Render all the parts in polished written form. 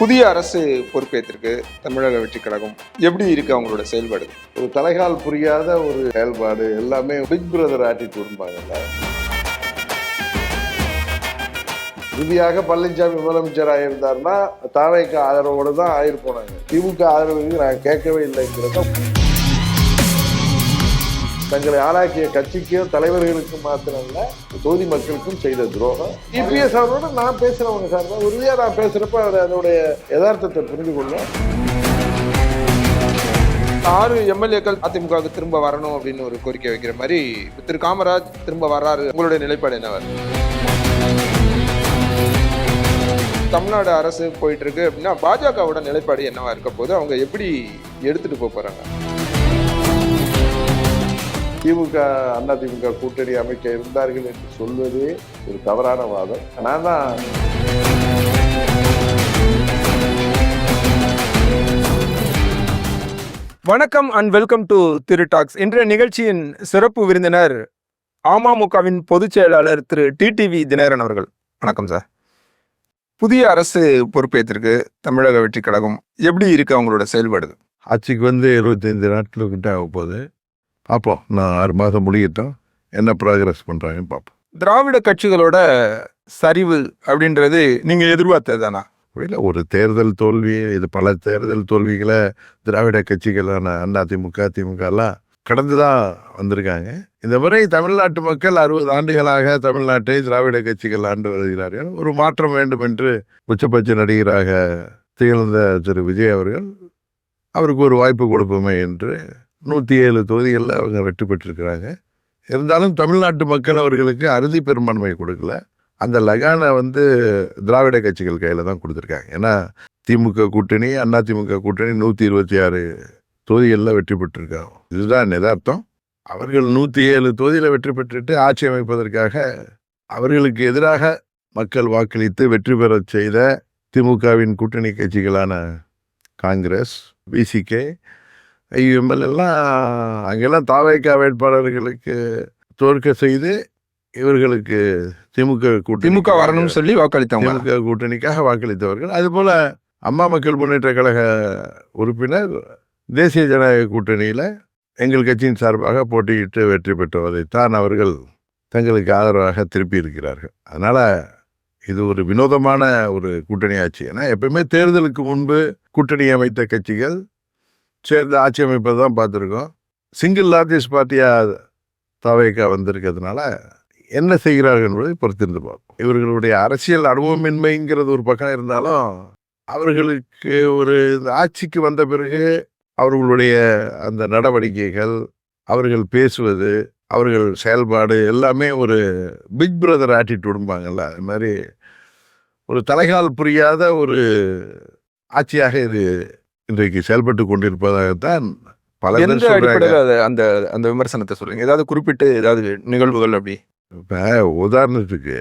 புதிய அரசு பொறுப்பேற்றிருக்கு தமிழக வெற்றி கழகம். எப்படி இருக்கு அவங்களோட செயல்பாடு? ஒரு தலைகால் புரியாத ஒரு செயல்பாடு, எல்லாமே பிக் பிரதர் ஆட்டிடியூடும்பாங்கல்ல. இறுதியாக பழனிசாமி முதலமைச்சராக இருந்தார்னா தாவேக்கு ஆதரவோடு தான் ஆயிருப்போனாங்க. திமுக ஆதரவு நான் கேட்கவே இல்லைங்கிறத தங்களை ஆளாக்கிய கட்சிக்கும் தலைவர்களுக்கும் மாத்திரம்ல தொகுதி மக்களுக்கும் செய்த துரோகம். இபிஎஸ் அவரோட நான் பேசுறவங்க சார் தான் உறுதியா நான் பேசுறப்ப அவர் அதோடைய யதார்த்தத்தை புரிந்து கொள்ள. 6 எம்எல்ஏக்கள் அதிமுகவுக்கு திரும்ப வரணும் அப்படின்னு ஒரு கோரிக்கை வைக்கிற மாதிரி திரு காமராஜ் திரும்ப வர்றாரு. உங்களுடைய நிலைப்பாடு என்ன வரும்? தமிழ்நாடு அரசு போயிட்டு இருக்கு அப்படின்னா பாஜகவோட நிலைப்பாடு என்னவா இருக்க போது, அவங்க எப்படி எடுத்துட்டு போறாங்க? திமுக அதிமுக கூட்டணி அமைக்க இருந்தார்கள் என்று சொல்வதே ஒரு தவறான வாதம். நான் தான் வணக்கம் and welcome to Thiru talks. இன்றைய நிகழ்ச்சியின் சிறப்பு விருந்தினர் அமமுகவின் பொதுச் செயலாளர் திரு டிடிவி தினகரன் அவர்கள். வணக்கம் சார். புதிய அரசு பொறுப்பேற்றிருக்கு தமிழக வெற்றி கழகம். எப்படி இருக்கு அவங்களோட செயல்பாடு? ஆட்சிக்கு 25 நாட்களுக்கிட்ட ஆக போகுது. பார்ப்போம், நான் 6 மாதம் முடியட்டும், என்ன ப்ராக்ரஸ் பண்ணுறாங்கன்னு பார்ப்போம். திராவிட கட்சிகளோட சரிவு அப்படின்றது நீங்க எதிர்பார்த்தது தானா? இல்லை, ஒரு தேர்தல் தோல்வி, இது பல தேர்தல் தோல்விகளை திராவிட கட்சிகளான அதிமுக திமுகலாம் கடந்து தான் வந்திருக்காங்க. இந்த முறை தமிழ்நாட்டு மக்கள் 60 ஆண்டுகளாக தமிழ்நாட்டை திராவிட கட்சிகள் ஆண்டு வருகிறார்கள். ஒரு மாற்றம் வேண்டும் என்று உச்சபட்ச நடிகராக திகழ்ந்த திரு விஜய் அவருக்கு ஒரு வாய்ப்பு கொடுப்போமே என்று 107 தொகுதிகளில் அவங்க வெற்றி பெற்றிருக்கிறாங்க. இருந்தாலும் தமிழ்நாட்டு மக்கள் அவர்களுக்கு அறுதி பெரும்பான்மை கொடுக்கல. அந்த லகானை திராவிட கட்சிகள் கையில் தான் கொடுத்துருக்காங்க. ஏன்னா திமுக கூட்டணி அதிமுக கூட்டணி 126 தொகுதிகளில் வெற்றி பெற்றிருக்காங்க. இதுதான் யதார்த்தம். அவர்கள் 107 தொகுதியில் வெற்றி பெற்றுட்டு ஆட்சி அமைப்பதற்காக அவர்களுக்கு எதிராக மக்கள் வாக்களித்து வெற்றி பெற செய்த திமுகவின் கூட்டணி கட்சிகளான காங்கிரஸ், பிசிகே, ஐஎம்எல் எல்லாம் அங்கெல்லாம் தாவேகா வேட்பாளர்களுக்கு தோற்க செய்து இவர்களுக்கு திமுக வரணும்னு சொல்லி வாக்களித்தவங்க, திமுக கூட்டணிக்காக வாக்களித்தவர்கள். அதுபோல அம்மா மக்கள் முன்னேற்ற கழக உறுப்பினர் தேசிய ஜனநாயக கூட்டணியில் எங்கள் கட்சியின் சார்பாக போட்டியிட்டு வெற்றி பெற்றவரைத்தான் அவர்கள் தங்களுக்கு ஆதரவாக திருப்பி இருக்கிறார்கள். அதனால இது ஒரு வினோதமான ஒரு கூட்டணி ஆட்சி. ஏன்னா எப்பவுமே தேர்தலுக்கு முன்பு கூட்டணி அமைத்த கட்சிகள் சேர்ந்து ஆட்சி அமைப்பது தான் பார்த்துருக்கோம். சிங்கிள் லார்ஜஸ்ட் பார்ட்டியாக தாவேகா வந்திருக்கிறதுனால என்ன செய்கிறார்கள் என்பதை பொறுத்திருந்து பார்ப்போம். இவர்களுடைய அரசியல் அனுபவமின்மைங்கிறது ஒரு பக்கம் இருந்தாலும் அவர்களுக்கு ஒரு ஆட்சிக்கு வந்த பிறகு அவர்களுடைய அந்த நடவடிக்கைகள், அவர்கள் பேசுவது, அவர்கள் செயல்பாடு எல்லாமே ஒரு பிக் பிரதர் ஆட்டிடியூடும்பாங்கல்ல, அது மாதிரி ஒரு தலைகால் புரியாத ஒரு ஆட்சியாக இது இன்றைக்கு செயல்பட்டு கொண்டிருப்பதாகத்தான் பல பேர் சொல்றாங்க. அந்த அந்த விமர்சனத்தை சொல்லுங்க. ஏதாவது குறிப்பிட்டு ஏதாவது நிகழ்வுகள் அப்படி? இப்போ உதாரணத்துக்கு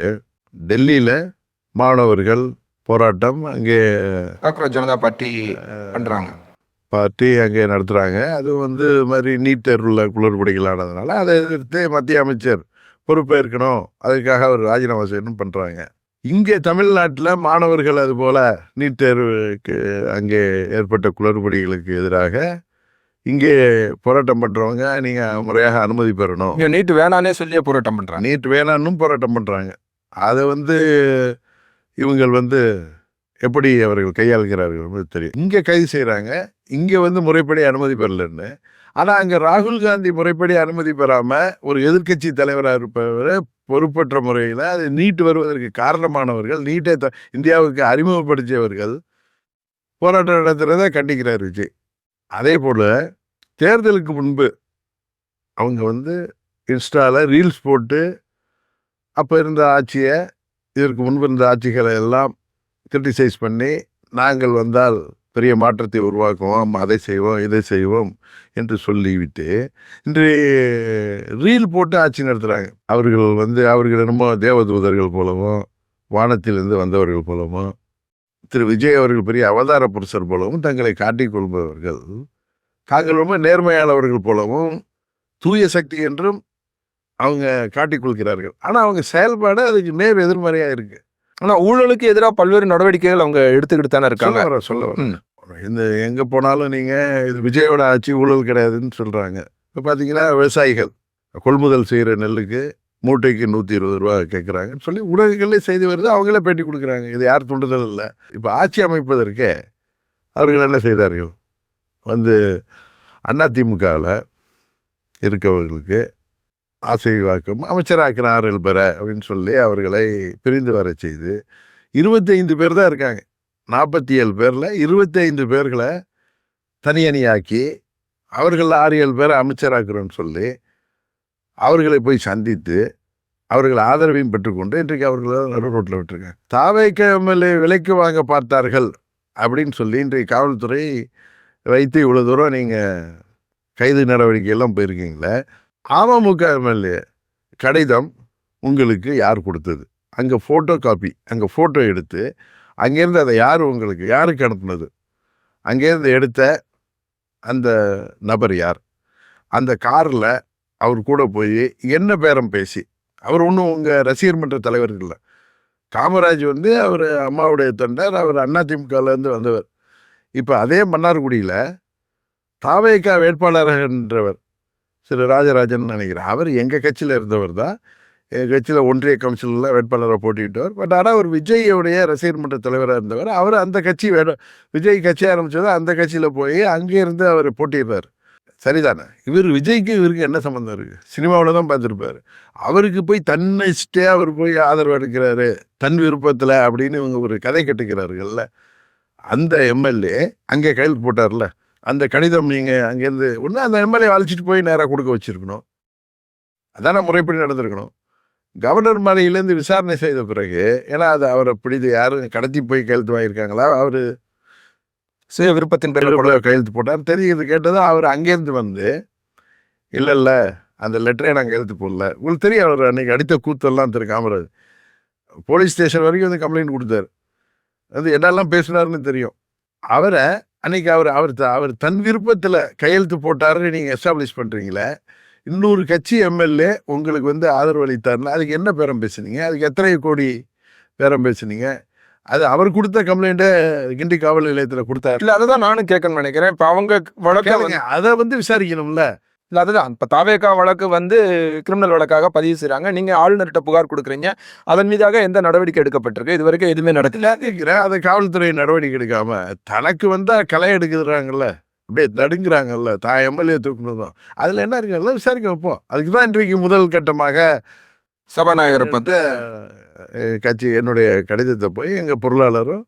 டெல்லியில் மாணவர்கள் போராட்டம் அங்கே ஜனதா பார்ட்டி பண்றாங்க, பார்ட்டி அங்கே நடத்துகிறாங்க. அது மாதிரி நீட் தேர்வில் குளறுபடிகளானதுனால அதை எதிர்த்து மத்திய அமைச்சர் பொறுப்பேற்கணும், அதுக்காக அவர் ராஜினாமா செய்யணும் பண்ணுறாங்க. இங்கே தமிழ்நாட்டில் மாணவர்கள் அதுபோல் நீட் தேர்வுக்கு அங்கே ஏற்பட்ட குளறுபடிகளுக்கு எதிராக இங்கே போராட்டம் பண்ணுறவங்க நீங்கள் முறையாக அனுமதி பெறணும், நீட் வேணானே சொல்லி போராட்டம் பண்ணுறாங்க, நீட் வேணான்னும் போராட்டம் பண்ணுறாங்க. அதை இவங்கள் எப்படி அவர்கள் கையாளுகிறார்கள் தெரியும். இங்கே கைது செய்கிறாங்க, இங்கே முறைப்படி அனுமதி பெறலன்னு. ஆனால் அங்கே ராகுல் காந்தி முறைப்படி அனுமதி பெறாமல் ஒரு எதிர்க்கட்சி தலைவராக இருப்பவரை பொறுப்பற்ற முறையில் அது நீட் வருவதற்கு காரணமானவர்கள், நீட்டை இந்தியாவுக்கு அறிமுகப்படுத்தியவர்கள் போராட்டம் நடத்துகிறத கண்டிக்கிறார் விஜய். அதே போல் தேர்தலுக்கு முன்பு அவங்க இன்ஸ்டாவில் ரீல்ஸ் போட்டு அப்போ இருந்த ஆட்சியை, இதற்கு முன்பு இருந்த ஆட்சிகளை எல்லாம் கிரிட்டிசைஸ் பண்ணி நாங்கள் வந்தால் பெரிய மாற்றத்தை உருவாக்குவோம், அதை செய்வோம் இதை செய்வோம் என்று சொல்லிவிட்டு இன்று ரீல் போட்டு ஆட்சி நடத்துகிறாங்க. அவர்கள் என்னமோ தேவதூதர்கள் போலவும் வானத்திலிருந்து வந்தவர்கள் போலவும் திரு விஜய் அவர்கள் பெரிய அவதார புருஷர் போலவும் தங்களை காட்டிக்கொள்பவர்கள். தாங்கள் ரொம்ப நேர்மையானவர்கள் போலவும் தூய சக்தி என்றும் அவங்க காட்டிக்கொள்கிறார்கள். ஆனால் அவங்க செயல்பாடு அதுக்கு நேர் எதிர்மறையாக இருக்குது. ஆனா ஊழலுக்கு எதிராக பல்வேறு நடவடிக்கைகள் அவங்க எடுத்துக்கிட்டு தானே இருக்காங்க. சொல்ல வர ம். இந்த எங்க போனாலும் நீங்க இது விஜயோட ஆட்சி ஊழல் கிடையாதுன்னு சொல்றாங்க. இப்போ பார்த்தீங்கன்னா விவசாயிகள் கொள்முதல் செய்கிற நெல்லுக்கு மூட்டைக்கு 120 ரூபா கேட்குறாங்கன்னு சொல்லி ஊடகங்களே செய்தி வருது, அவங்களே பேட்டி கொடுக்குறாங்க. இது யார் தூண்டுதல் இல்லை. இப்போ ஆட்சி அமைப்பதற்கே அவர்கள் என்ன செய்தார்கள், வந்து அதிமுகவில் இருக்கவர்களுக்கு ஆசை வாக்கும் அமைச்சராக்கினார்கள் பெற அப்படின்னு சொல்லி அவர்களை பிரிந்து வர செய்து 25 பேர் தான் இருக்காங்க. 47 பேரில் 25 பேர்களை தனியணியாக்கி அவர்கள் 6-7 பேரை அமைச்சராக்குறோன்னு சொல்லி அவர்களை போய் சந்தித்து அவர்கள் ஆதரவையும் பெற்றுக்கொண்டு இன்றைக்கு அவர்களை நடு ரோட்டில் விட்டுருக்காங்க. தாவேக எம்எல்ஏ விலைக்கு வாங்க பார்த்தார்கள் அப்படின்னு சொல்லி இன்றைக்கு காவல்துறை வைத்து இவ்வளோ தூரம் நீங்கள் கைது நடவடிக்கையெல்லாம் போயிருக்கீங்களே, அமமுக எம்எல்ஏ கடிதம் உங்களுக்கு யார் கொடுத்தது, அங்கே ஃபோட்டோ காப்பி, அங்கே ஃபோட்டோ எடுத்து அங்கேருந்து அதை யாருக்கு அனுப்புனது, அங்கேருந்து எடுத்த அந்த நபர் யார், அந்த காரில் அவர் கூட போய் என்ன பேரம் பேசி, அவர் ஒன்றும் உங்கள் ரசிகர் மன்ற தலைவர்கள் இல்லை. காமராஜ் வந்து அவர் அம்மாவுடைய தொண்டர், அவர் அதிமுகலேருந்து வந்தவர். இப்போ அதே மன்னார்குடியில் தாவேகா வேட்பாளர் என்றவர் திரு ராஜராஜன் நினைக்கிறேன், அவர் எங்கள் கட்சியில் இருந்தவர் தான். எங்கள் கட்சியில் ஒன்றிய கவுன்சிலில் வேட்பாளரை போட்டிக்கிட்டவர். பட் ஆனால் அவர் விஜய்யுடைய ரசிகர் மன்ற தலைவராக இருந்தவர். அவர் அந்த கட்சி விஜய் கட்சி ஆரம்பித்தது அந்த கட்சியில் போய் அங்கே இருந்து அவர் போட்டிடுறார். சரிதானே? விஜய்க்கு இவருக்கு என்ன சம்மந்தம் இருக்குது? சினிமாவில் தான் பார்த்துருப்பார். அவருக்கு போய் தன்னிச்சிட்டே அவர் போய் ஆதரவு எடுக்கிறாரு தன் விருப்பத்தில் அப்படின்னு இவங்க ஒரு கதை கட்டுக்கிறார்கள்ல. அந்த எம்எல்ஏ அங்கே கையெழுத்து போட்டார்ல, அந்த கடிதம் நீங்கள் அங்கேருந்து ஒன்று அந்த எம்எல்ஏ அழைச்சிட்டு போய் நேராக கொடுக்க வச்சுருக்கணும். அதான முறைப்படி நடந்திருக்கணும். கவர்னர் மாளிகையிலேருந்து விசாரணை செய்த பிறகு, ஏன்னா அது அவரை பிடித்து யாரும் கடத்தி போய் கையெழுத்து வாங்கியிருக்காங்களா, அவர் சுய விருப்பத்தின் பேரில் கையெழுத்து போட்டார் தெரியுது கேட்டதும் அவர் அங்கேருந்து வந்து இல்லை அந்த லெட்டரே நாங்கள் கையெழுத்து போடல. உங்களுக்கு தெரியும் அவர் அன்னைக்கு அடித்த கூத்தெல்லாம் திரு காமராஜ் போலீஸ் ஸ்டேஷன் வரைக்கும் வந்து கம்ப்ளைண்ட் கொடுத்தாரு. அது என்னெல்லாம் பேசினாருன்னு தெரியும். அவரை அன்னைக்கு அவர் தன் விருப்பத்தில் கையெழுத்து போட்டாருன்னு நீங்கள் எஸ்டாப்ளிஷ் பண்ணுறீங்களே, இன்னொரு கட்சி எம்எல்ஏ உங்களுக்கு வந்து ஆதரவு அளித்தாருன்னா அதுக்கு என்ன பேரம் பேசுனீங்க, அதுக்கு எத்தனை கோடி பேரம் பேசுனீங்க? அது அவர் கொடுத்த கம்ப்ளைண்ட்டை கிண்டி காவல் நிலையத்தில் கொடுத்தாரு. இல்லை, அதுதான் நானும் கேட்கணும்னு நினைக்கிறேன். இப்போ அவங்க வழக்கு அதை வந்து விசாரிக்கணும்ல. இல்லை, அதுதான் இப்போ தாவேகா வழக்கு வந்து கிரிமினல் வழக்காக பதிவு செய்கிறாங்க. நீங்கள் ஆளுநர்கிட்ட புகார் கொடுக்குறீங்க, அதன் மீதாக எந்த நடவடிக்கை எடுக்கப்பட்டிருக்கு? இது வரைக்கும் எதுவுமே நடக்கல. கேட்குறேன், அதை காவல்துறை நடவடிக்கை எடுக்காம தனக்கு வந்தால் களை எடுக்கிறாங்கல்ல, அப்படியே தடுங்கிறாங்கல்ல, தான் எம்எல்ஏ தூக்கணும். அதில் என்ன இருக்குல்ல, விசாரிக்க வைப்போம். அதுக்கு தான் இன்றைக்கு முதல் கட்டமாக சபாநாயகரை பார்த்து கட்சி என்னுடைய கடிதத்தை போய் எங்கள் பொருளாளரும்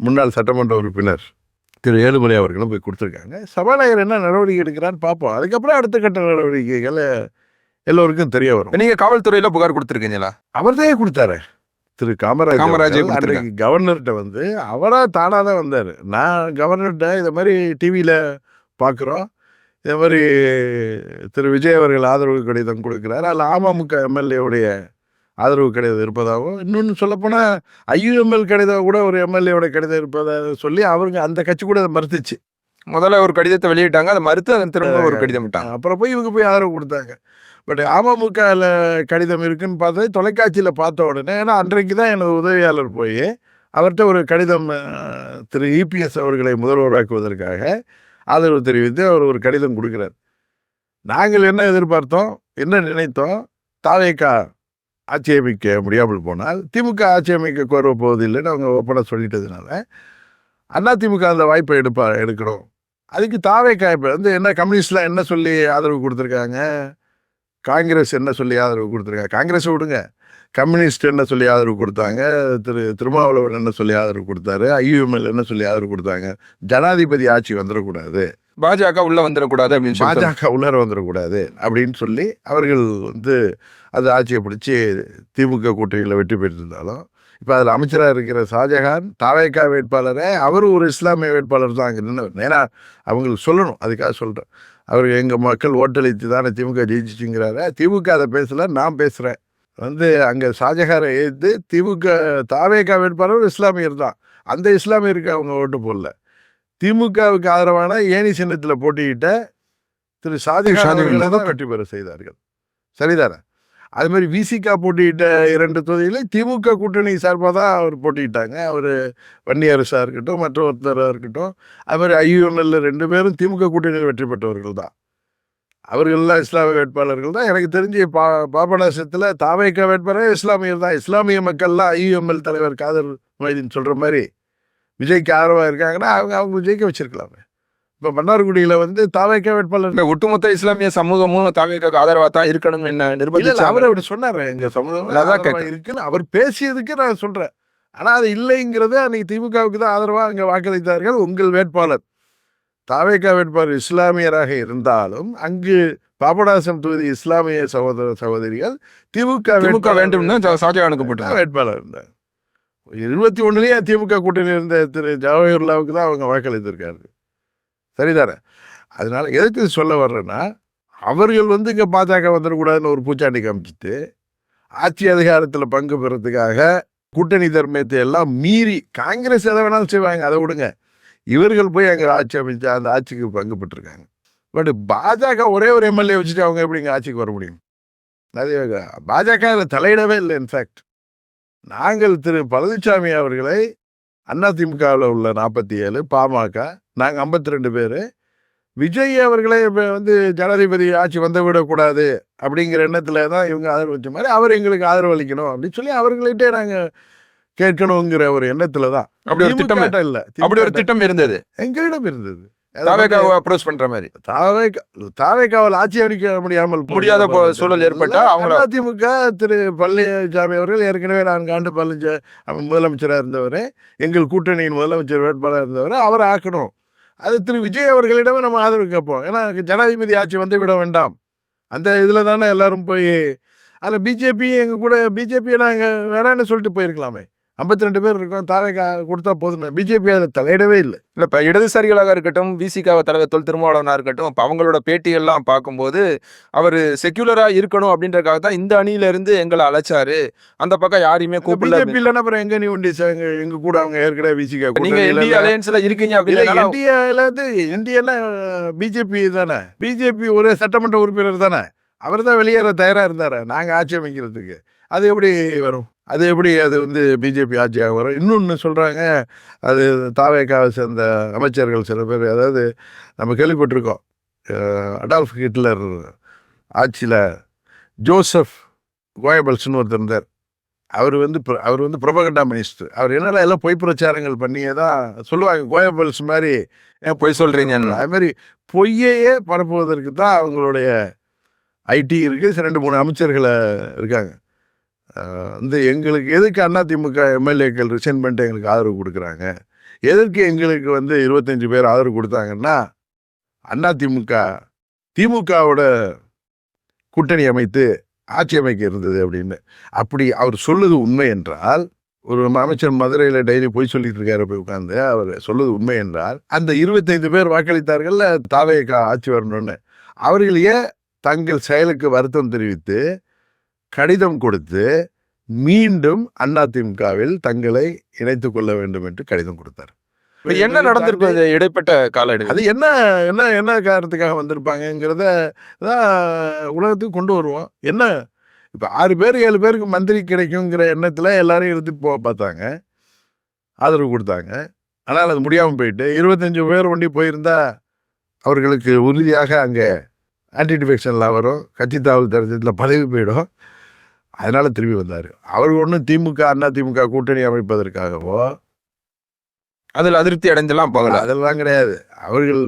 முன்னாள் சட்டமன்ற உறுப்பினர் திரு ஏழுமலை அவர்களும் போய் கொடுத்துருக்காங்க. சபாநாயகர் என்ன நடவடிக்கை எடுக்கிறான்னு பார்ப்போம். அதுக்கப்புறம் அடுத்த கட்ட நடவடிக்கைகள் எல்லோருக்கும் தெரிய வரும். நீங்கள் காவல்துறையில் புகார் கொடுத்துருக்கீங்களா? அவர்தான் கொடுத்தாரு திரு காமராஜ். அன்றைக்கு கவர்னர்கிட்ட வந்து அவராக தானாக தான் வந்தார். நான் கவர்னர்கிட்ட இதை மாதிரி டிவியில் பார்க்குறோம், இதே மாதிரி திரு விஜய் அவர்கள் ஆதரவு கடிதம் கொடுக்குறாரு, அதில் அமமுக எம்எல்ஏவுடைய ஆதரவு கடிதம் இருப்பதாகவும், இன்னொன்று சொல்லப்போனால் ஐயுஎம்எல் கடிதம் கூட ஒரு எம்எல்ஏவோட கடிதம் இருப்பதாக சொல்லி அவங்க அந்த கட்சி கூட அதை மறுத்துச்சு. முதல்ல ஒரு கடிதத்தை வெளியிட்டாங்க, அதை மறுத்து அதன் திரும்ப ஒரு கடிதம் விட்டாங்க. அப்புறம் போய் இவங்க போய் ஆதரவு கொடுத்தாங்க. பட் அமமுகவில் கடிதம் இருக்குன்னு பார்த்தது தொலைக்காட்சியில் பார்த்த உடனே, ஏன்னா அன்றைக்கு தான் எனது உதவியாளர் போய் அவர்கிட்ட ஒரு கடிதம் திரு இபிஎஸ் அவர்களை முதல்வராக்குவதற்காக ஆதரவு தெரிவித்து அவர் ஒரு கடிதம் கொடுக்குறார். நாங்கள் என்ன எதிர்பார்த்தோம், என்ன நினைத்தோம், தாவேகா ஆட்சி அமைக்க முடியாமல் போனால் திமுக ஆட்சி அமைக்க கோர போவதில்லைன்னு அவங்க ஒப்பனை சொல்லிட்டதுனால அதிமுக அந்த வாய்ப்பை எடுக்கணும். அதுக்கு தாவேகா இப்போ வந்து என்ன கம்யூனிஸ்ட்லாம் என்ன சொல்லி ஆதரவு கொடுத்துருக்காங்க, காங்கிரஸ் என்ன சொல்லி ஆதரவு கொடுத்துருக்காங்க, காங்கிரஸை விடுங்க, கம்யூனிஸ்ட் என்ன சொல்லி ஆதரவு கொடுத்தாங்க, திருமாவளவன் என்ன சொல்லி ஆதரவு கொடுத்தாரு, ஐயுஎம்எல் என்ன சொல்லி ஆதரவு கொடுத்தாங்க, ஜனாதிபதி ஆட்சி வந்துடக்கூடாது, பாஜக உள்ள வந்துடக்கூடாது அப்படின்னு பாஜக உள்ளர வந்துடக்கூடாது அப்படின்னு சொல்லி அவர்கள் வந்து அது ஆட்சியை பிடிச்சி திமுக கூட்டணியில் வெற்றி பெற்றிருந்தாலும், இப்போ அதில் அமைச்சராக இருக்கிற ஷாஜகான் தாவேகா வேட்பாளரை அவர் ஒரு இஸ்லாமிய வேட்பாளர் தான் அங்கே நின்று. ஏன்னா அவங்களுக்கு சொல்லணும், அதுக்காக சொல்கிறேன். அவருக்கு எங்கள் மக்கள் ஓட்டளித்து தானே திமுக ஜெயிச்சிச்சுங்கிறாரு. திமுக அதை பேசலை, நான் பேசுகிறேன். வந்து அங்கே ஷாஜகாரை எதிர்த்து திமுக தாவேகா வேட்பாளர் இஸ்லாமியர் தான். அந்த இஸ்லாமியருக்கு அவங்க ஓட்டு போடல. திமுகவுக்கு ஆதரவான ஏணி சின்னத்தில் போட்டிக்கிட்ட திரு ஷாஜகான் தான் வெற்றி பெற செய்தார்கள். சரிதானே? அது மாதிரி விசிகா போட்டியிட்ட 2 தொகுதியில திமுக கூட்டணி சார்பாக தான் அவர் போட்டியிட்டாங்க. அவர் வன்னியரசா இருக்கட்டும், மற்ற ஒருத்தராக இருக்கட்டும். அது மாதிரி ஐயுஎம்எல்ல 2 பேரும் திமுக கூட்டணியில் வெற்றி பெற்றவர்கள் தான். அவர்கள்லாம் இஸ்லாமிய வேட்பாளர்கள் தான். எனக்கு தெரிஞ்சு பாபநாசத்தில் தாவேகா வேட்பாளர் இஸ்லாமியர் தான். இஸ்லாமிய மக்கள்லாம் ஐயுஎம்எல் தலைவர் காதர் மொய்தீன் சொல்கிற மாதிரி விஜய்க்கு ஆதரவாக இருக்காங்கன்னா அவங்க ஜெயிக்க வச்சிருக்கலாமே. இப்போ மன்னார்குடியில் வந்து தாவேகா வேட்பாளர் ஒட்டுமொத்த இஸ்லாமிய சமூகமும் தாவேகாக்கு ஆதரவா தான் இருக்கணும் என்ன நிர்பந்திச்சு அவர் அப்படி சொன்னார். எங்கள் சமூகம் அதான் கேட்கிறேன். இருக்குன்னு அவர் பேசியதுக்கு நான் சொல்கிறேன். ஆனால் அது இல்லைங்கிறது அன்னைக்கு திமுகவுக்கு தான் ஆதரவாக அங்கே வாக்களித்தார்கள். உங்கள் வேட்பாளர் தாவேகா வேட்பாளர் இஸ்லாமியராக இருந்தாலும் அங்கு பாபநாசம் தொகுதி இஸ்லாமிய சகோதர சகோதரிகள் திமுக வேண்டும் ஷாஜகானுக்கு போட்டாங்க வேட்பாளர் இருந்தார். 21லயே திமுக கூட்டணி இருந்த திரு ஜவஹர்லாவுக்கு தான் அவங்க வாக்களித்திருக்காரு. சரிதானே? அதனால எதுக்கு சொல்ல வர்றேன்னா, அவர்கள் வந்து இங்கே பாஜக வந்துடக்கூடாதுன்னு ஒரு பூச்சாண்டி காமிச்சிட்டு ஆட்சி அதிகாரத்தில் பங்கு பெறத்துக்காக கூட்டணி தர்மத்தை எல்லாம் மீறி காங்கிரஸ் எதை வேணாலும் செய்வாங்க, அதை விடுங்க. இவர்கள் போய் அங்கே ஆட்சி அமைச்சு அந்த ஆட்சிக்கு பங்கு பெற்றிருக்காங்க. பட் பாஜக ஒரே ஒரு எம்எல்ஏ வச்சுட்டு அவங்க எப்படி இங்கே ஆட்சிக்கு வர முடியும்? அது பாஜக அதில் தலையிடவே இல்லை. இன்ஃபேக்ட் நாங்கள் திரு பழனிசாமி அவர்களை அதிமுகவில் உள்ள 47, பாமக நாங்கள் 52 பேர், விஜய் அவர்களை வந்து ஜனாதிபதி ஆட்சி வந்து விடக்கூடாது அப்படிங்கிற எண்ணத்தில் தான் இவங்க ஆதரவு வச்ச மாதிரி அவர் எங்களுக்கு ஆதரவு அளிக்கணும் அப்படின்னு சொல்லி அவர்கள்ட்டே நாங்கள் கேட்கணுங்கிற ஒரு எண்ணத்துல தான். அப்படி ஒரு திட்டம் இல்ல, அப்படி ஒரு திட்டம் இருந்தது எங்களிடம் இருந்தது. தாவேகாவை அப்ரோச் பண்ற மாதிரி. தாவேகாவால் ஆட்சி அமைக்க முடியாத சூழல் ஏற்பட்டா அவங்க அதிமுக திரு பழனிசாமி அவர்கள் ஏற்கனவே 4 ஆண்டு முதலமைச்சராக இருந்தவர், எங்கள் கூட்டணியின் முதலமைச்சர் வேட்பாளராக இருந்தவர், அவரை ஆக்கணும். அது திரு விஜய் அவர்களிடமே நம்ம ஆதரவு கேட்போம். ஏன்னா ஜனாதிபதி ஆட்சி வந்து விட வேண்டாம் அந்த இதில் தானே எல்லாரும் போய் அதில் பிஜேபி எங்கள் கூட பிஜேபியை நாங்கள் வேணான்னு சொல்லிட்டு போயிருக்கலாமே. 52 பேர் இருக்கோம், தாவேகா கொடுத்தா போதுமே. பிஜேபி அதில் தலையிடவே இல்லை. இல்லை, இப்போ இடதுசாரிகளாக இருக்கட்டும், விசிகாவை தலைவர் தொல் திருமாவளவனாக இருக்கட்டும், இப்போ அவங்களோட பேட்டிகள்லாம் பார்க்கும்போது அவர் செக்யூலராக இருக்கணும் அப்படின்றக்காக தான் இந்த அணியிலேருந்து எங்களை அழைச்சாரு, அந்த பக்கம் யாரையுமே கூப்பிடல. பிஜேபி இல்லைன்னா அப்புறம் எங்க நீ உண்டி எங்க கூட அவங்க ஏற்கனவே விசிகா நீங்க இந்திய அலையன்ஸ்ல இருக்கீங்க அப்படின்னு. இந்தியாவில் வந்து இந்தியானா பிஜேபி தானே, பிஜேபி ஒரு சட்டமன்ற உறுப்பினர் தானே, அவர் தான் வெளியேற தயாராக இருந்தார் நாங்கள் ஆட்சி அமைக்கிறதுக்கு. அது எப்படி வரும்? அது எப்படி அது வந்து பிஜேபி ஆட்சியாக வரும்? இன்னொன்று சொல்கிறாங்க, அது தாவேகாவை சேர்ந்த அமைச்சர்கள் சில பேர், அதாவது நம்ம கேள்விப்பட்டிருக்கோம், அடால்ஃப் ஹிட்லர் ஆட்சியில் ஜோசப் கோயபல்ஸ்னு ஒருத்தர் இருந்தார். அவர் வந்து ப்ரொபகண்டா மினிஸ்டர். அவர் என்னெல்லாம் எல்லாம் பொய் பிரச்சாரங்கள் பண்ணியே தான் சொல்லுவாங்க. கோயபல்ஸ் மாதிரி பொய் சொல்கிறீங்க, அது மாதிரி பொய்யையே பரப்புவதற்கு தான் அவங்களுடைய ஐடி இருக்குது. 2-3 அமைச்சர்களை இருக்காங்க. வந்து எங்களுக்கு எதுக்கு அதிமுக எம்எல்ஏக்கள் ரிசைன் பண்ணிட்டு எங்களுக்கு ஆதரவு கொடுக்குறாங்க, எதற்கு எங்களுக்கு வந்து 25 பேர் ஆதரவு கொடுத்தாங்கன்னா, திமுகவோட கூட்டணி அமைத்து ஆட்சி அமைக்க இருந்தது அப்படின்னு. அப்படி அவர் சொல்லுது உண்மை என்றால், ஒரு அமைச்சர் மதுரையில் டெய்லி போய் சொல்லிட்டு இருக்காரு போய் உட்காந்து, அவர் சொல்லுது உண்மை என்றால், அந்த 25 பேர் வாக்களித்தார்கள் தாவேகா ஆட்சி வரணும்னு. அவர்கள் ஏன் தங்கள் செயலுக்கு வருத்தம் தெரிவித்து கடிதம் கொடுத்து மீண்டும் அதிமுகவில் தங்களை இணைத்துக் கொள்ள வேண்டும் என்று கடிதம் கொடுத்தார். என்ன நடந்திருப்பது இடைப்பட்ட கால இடைவெளி? அது என்ன என்ன என்ன காரணத்துக்காக வந்திருப்பாங்கிறத தான் உலகத்துக்கு கொண்டு வருவோம். என்ன இப்போ 6 பேர் 7 பேருக்கு மந்திரி கிடைக்குங்கிற எண்ணத்தில் எல்லாரும் இருந்து பார்த்தாங்க, ஆதரவு கொடுத்தாங்க. ஆனால் அது முடியாமல் போயிட்டு 25 பேர் ஒண்டி போயிருந்தா அவர்களுக்கு உறுதியாக அங்கே ஆன்டி டிஃபெக்ஷன்லாம் வரும், கட்சி தாவல் தெரிஞ்சதில் பதவி போயிடும். அதனால திரும்பி வந்தார். அவர் ஒன்றும் அதிமுக கூட்டணி அமைப்பதற்காகவோ அதில் அதிருப்தி அடைந்தெல்லாம் போகல, அதெல்லாம் கிடையாது. அவர்கள்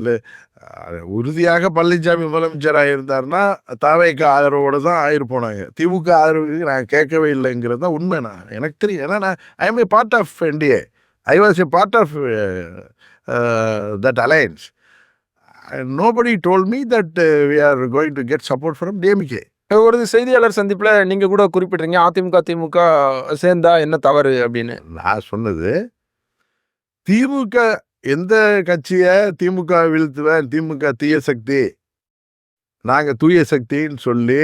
உறுதியாக பழனிசாமி முதலமைச்சராக இருந்தார்னா தாவேகா ஆதரவோடு தான் ஆயிருப்போனாங்க. திமுக ஆதரவுக்கு நான் கேட்கவே இல்லைங்கிறது தான் உண்மை. எனக்கு தெரியும். ஏன்னா நான் I am a part of NDA, I was a part of that alliance. Nobody told me that we are going to get support from DMK. ஒரு செய்தியாளர் சந்திப்புல நீங்க கூட குறிப்பிட்டீங்க, அதிமுக திமுக சேர்ந்தா என்ன தவறு அப்படின்னு. நான் சொன்னது, திமுக எந்த கட்சியை திமுக வீழ்த்துவேன், திமுக தீய சக்தி, நாங்கள் தூய சக்தின்னு சொல்லி